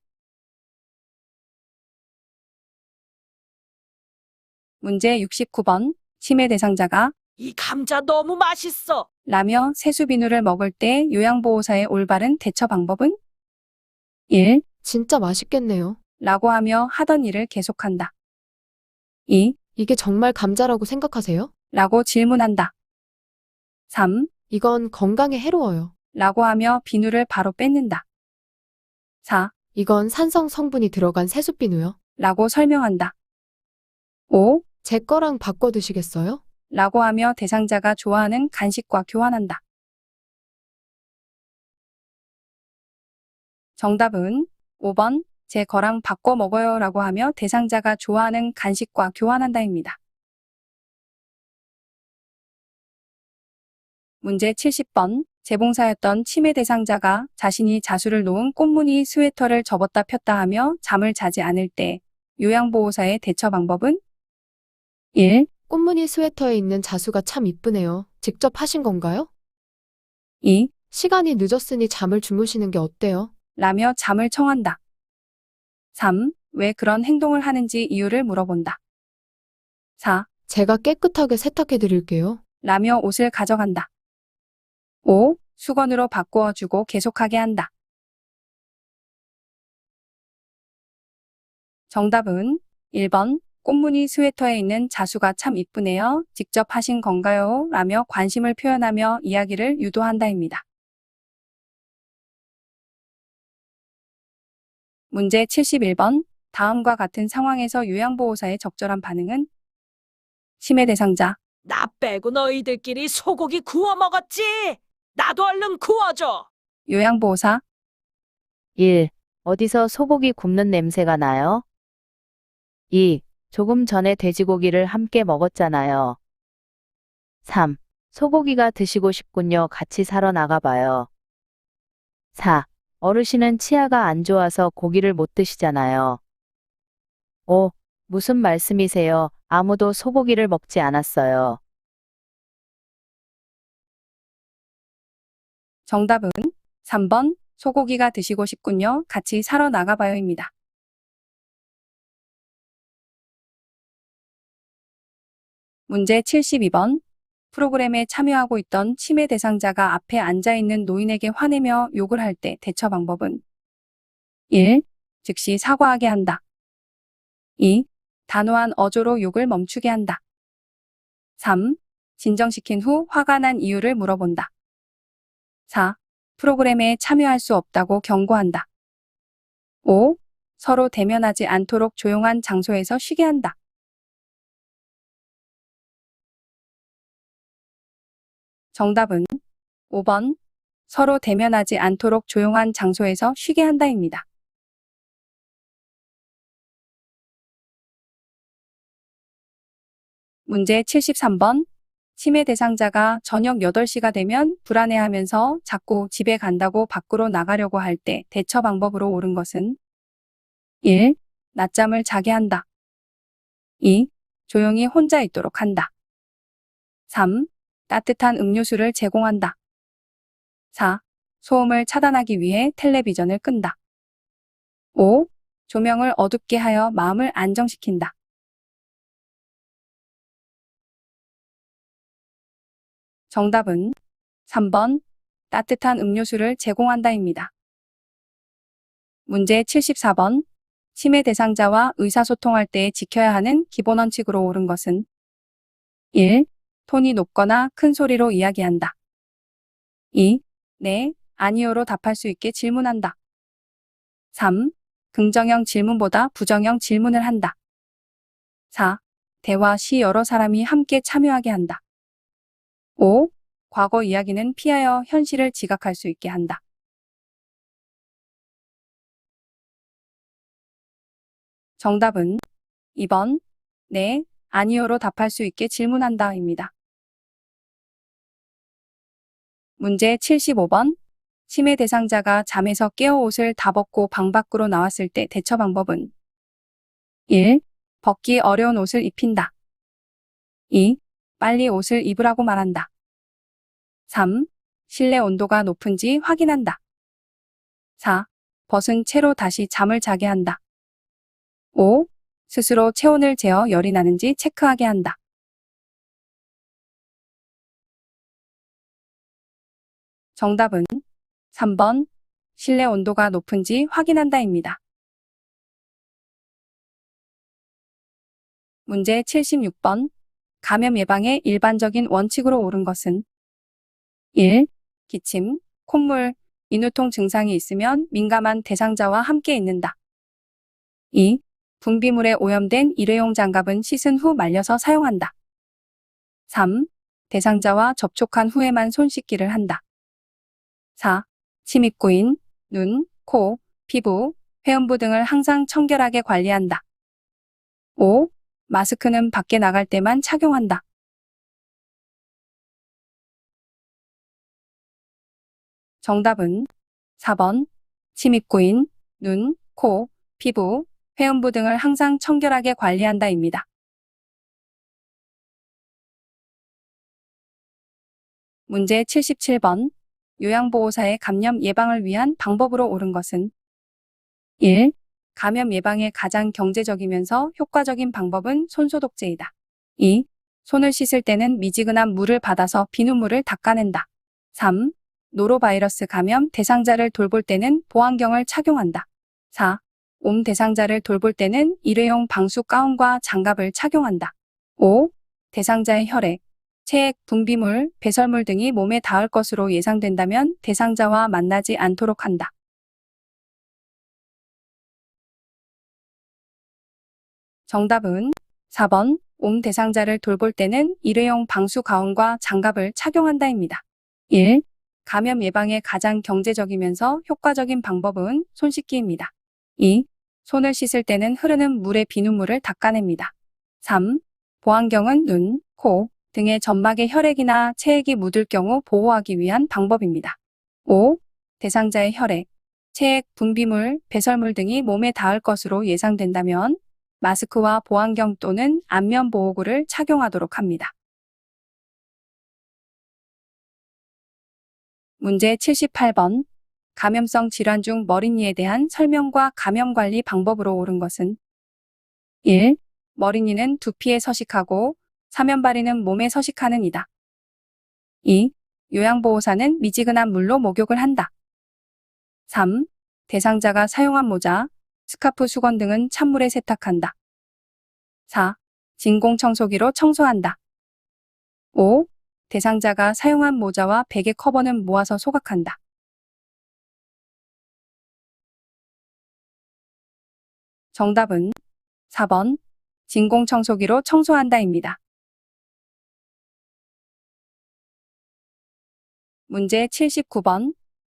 문제 69번. 치매 대상자가 이 감자 너무 맛있어. 라며 세수비누를 먹을 때 요양보호사의 올바른 대처 방법은 1. 진짜 맛있겠네요. 라고 하며 하던 일을 계속한다. 2. 이게 정말 감자라고 생각하세요? 라고 질문한다. 3. 이건 건강에 해로워요. 라고 하며 비누를 바로 뺏는다. 4. 이건 산성 성분이 들어간 세숫비누요. 라고 설명한다. 5. 제 거랑 바꿔 드시겠어요? 라고 하며 대상자가 좋아하는 간식과 교환한다. 정답은 5번. 제 거랑 바꿔 먹어요 라고 하며 대상자가 좋아하는 간식과 교환한다입니다. 문제 70번. 재봉사였던 치매 대상자가 자신이 자수를 놓은 꽃무늬 스웨터를 접었다 폈다 하며 잠을 자지 않을 때 요양보호사의 대처 방법은 1. 꽃무늬 스웨터에 있는 자수가 참 이쁘네요. 직접 하신 건가요? 2. 시간이 늦었으니 잠을 주무시는 게 어때요? 라며 잠을 청한다. 3. 왜 그런 행동을 하는지 이유를 물어본다. 4. 제가 깨끗하게 세탁해 드릴게요. 라며 옷을 가져간다. 5. 수건으로 바꾸어 주고 계속하게 한다. 정답은 1번. 꽃무늬 스웨터에 있는 자수가 참 이쁘네요. 직접 하신 건가요? 라며 관심을 표현하며 이야기를 유도한다입니다. 문제 71번. 다음과 같은 상황에서 요양보호사의 적절한 반응은 치매 대상자. 나 빼고 너희들끼리 소고기 구워 먹었지? 나도 얼른 구워줘. 요양보호사. 1. 어디서 소고기 굽는 냄새가 나요? 2. 조금 전에 돼지고기를 함께 먹었잖아요. 3. 소고기가 드시고 싶군요. 같이 사러 나가봐요. 4. 어르신은 치아가 안 좋아서 고기를 못 드시잖아요. 5. 무슨 말씀이세요? 아무도 소고기를 먹지 않았어요. 정답은 3번. 소고기가 드시고 싶군요. 같이 사러 나가봐요입니다. 문제 72번. 프로그램에 참여하고 있던 치매 대상자가 앞에 앉아 있는 노인에게 화내며 욕을 할 때 대처 방법은 1. 즉시 사과하게 한다. 2. 단호한 어조로 욕을 멈추게 한다. 3. 진정시킨 후 화가 난 이유를 물어본다. 4. 프로그램에 참여할 수 없다고 경고한다. 5. 서로 대면하지 않도록 조용한 장소에서 쉬게 한다. 정답은 5번. 서로 대면하지 않도록 조용한 장소에서 쉬게 한다입니다. 문제 73번. 치매 대상자가 저녁 8시가 되면 불안해하면서 자꾸 집에 간다고 밖으로 나가려고 할 때 대처 방법으로 옳은 것은 1. 낮잠을 자게 한다. 2. 조용히 혼자 있도록 한다. 3. 따뜻한 음료수를 제공한다. 4. 소음을 차단하기 위해 텔레비전을 끈다. 5. 조명을 어둡게 하여 마음을 안정시킨다. 정답은 3번. 따뜻한 음료수를 제공한다입니다. 문제 74번. 치매 대상자와 의사소통할 때 지켜야 하는 기본 원칙으로 옳은 것은 1. 톤이 높거나 큰 소리로 이야기한다. 2. 네, 아니요로 답할 수 있게 질문한다. 3. 긍정형 질문보다 부정형 질문을 한다. 4. 대화 시 여러 사람이 함께 참여하게 한다. 5. 과거 이야기는 피하여 현실을 지각할 수 있게 한다. 정답은 2번. 네, 아니요로 답할 수 있게 질문한다입니다. 문제 75번. 치매 대상자가 잠에서 깨어 옷을 다 벗고 방 밖으로 나왔을 때 대처 방법은 1. 벗기 어려운 옷을 입힌다. 2. 빨리 옷을 입으라고 말한다. 3. 실내 온도가 높은지 확인한다. 4. 벗은 채로 다시 잠을 자게 한다. 5. 스스로 체온을 재어 열이 나는지 체크하게 한다. 정답은 3번. 실내 온도가 높은지 확인한다입니다. 문제 76번. 감염 예방의 일반적인 원칙으로 옳은 것은 1. 기침, 콧물, 인후통 증상이 있으면 민감한 대상자와 함께 있는다. 2. 분비물에 오염된 일회용 장갑은 씻은 후 말려서 사용한다. 3. 대상자와 접촉한 후에만 손 씻기를 한다. 4. 침입구인, 눈, 코, 피부, 회음부 등을 항상 청결하게 관리한다. 5. 마스크는 밖에 나갈 때만 착용한다. 정답은 4번. 침입구인, 눈, 코, 피부, 회음부 등을 항상 청결하게 관리한다입니다. 문제 77번. 요양보호사의 감염 예방을 위한 방법으로 옳은 것은 1. 감염 예방에 가장 경제적이면서 효과적인 방법은 손소독제이다. 2. 손을 씻을 때는 미지근한 물을 받아서 비눗물을 닦아낸다. 3. 노로바이러스 감염 대상자를 돌볼 때는 보안경을 착용한다. 4. 옴 대상자를 돌볼 때는 일회용 방수 가운과 장갑을 착용한다. 5. 대상자의 혈액, 체액, 분비물, 배설물 등이 몸에 닿을 것으로 예상된다면 대상자와 만나지 않도록 한다. 정답은 4번. 옴 대상자를 돌볼 때는 일회용 방수 가운과 장갑을 착용한다입니다. 1. 감염 예방에 가장 경제적이면서 효과적인 방법은 손 씻기입니다. 2. 손을 씻을 때는 흐르는 물에 비눗물을 닦아냅니다. 3. 보안경은 눈, 코 등의 점막에 혈액이나 체액이 묻을 경우 보호하기 위한 방법입니다. 5. 대상자의 혈액, 체액, 분비물, 배설물 등이 몸에 닿을 것으로 예상된다면 마스크와 보안경 또는 안면 보호구를 착용하도록 합니다. 문제 78번. 감염성 질환 중 머리니에 대한 설명과 감염 관리 방법으로 옳은 것은 1. 머리니는 두피에 서식하고 사면바리는 몸에 서식하는 이다. 2. 요양보호사는 미지근한 물로 목욕을 한다. 3. 대상자가 사용한 모자, 스카프, 수건 등은 찬물에 세탁한다. 4. 진공청소기로 청소한다. 5. 대상자가 사용한 모자와 베개 커버는 모아서 소각한다. 정답은 4번 진공청소기로 청소한다입니다. 문제 79번.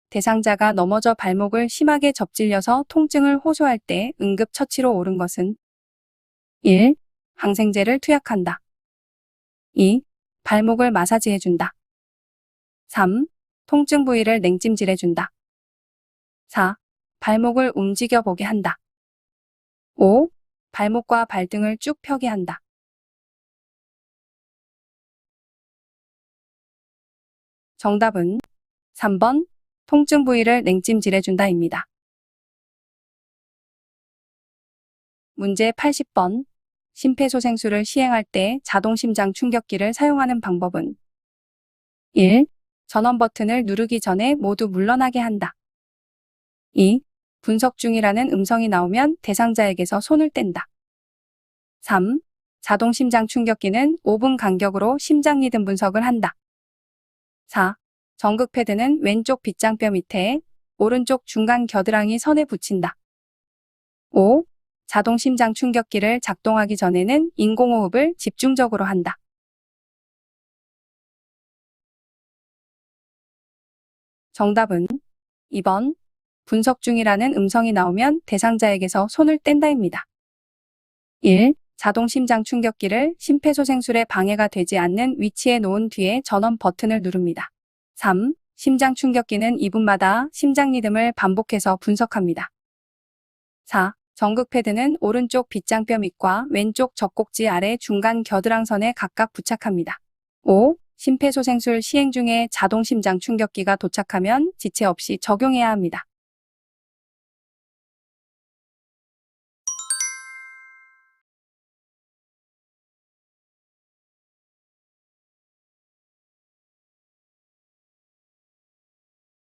대상자가 넘어져 발목을 심하게 접질려서 통증을 호소할 때 응급처치로 옳은 것은 1. 항생제를 투약한다. 2. 발목을 마사지해준다. 3. 통증 부위를 냉찜질해준다. 4. 발목을 움직여보게 한다. 5. 발목과 발등을 쭉 펴게 한다. 정답은 3번 통증 부위를 냉찜질해준다입니다. 문제 80번. 심폐소생술을 시행할 때 자동심장 충격기를 사용하는 방법은 1. 전원 버튼을 누르기 전에 모두 물러나게 한다. 2. 분석 중이라는 음성이 나오면 대상자에게서 손을 뗀다. 3. 자동심장 충격기는 5분 간격으로 심장 리듬 분석을 한다. 4. 전극 패드는 왼쪽 빗장뼈 밑에, 오른쪽 중간 겨드랑이 선에 붙인다. 5. 자동 심장 충격기를 작동하기 전에는 인공호흡을 집중적으로 한다. 정답은 2번 분석 중이라는 음성이 나오면 대상자에게서 손을 뗀다입니다. 1. 자동 심장 충격기를 심폐소생술에 방해가 되지 않는 위치에 놓은 뒤에 전원 버튼을 누릅니다. 3. 심장 충격기는 2분마다 심장 리듬을 반복해서 분석합니다. 4. 전극 패드는 오른쪽 빗장뼈 밑과 왼쪽 젖꼭지 아래 중간 겨드랑선에 각각 부착합니다. 5. 심폐소생술 시행 중에 자동 심장 충격기가 도착하면 지체 없이 적용해야 합니다.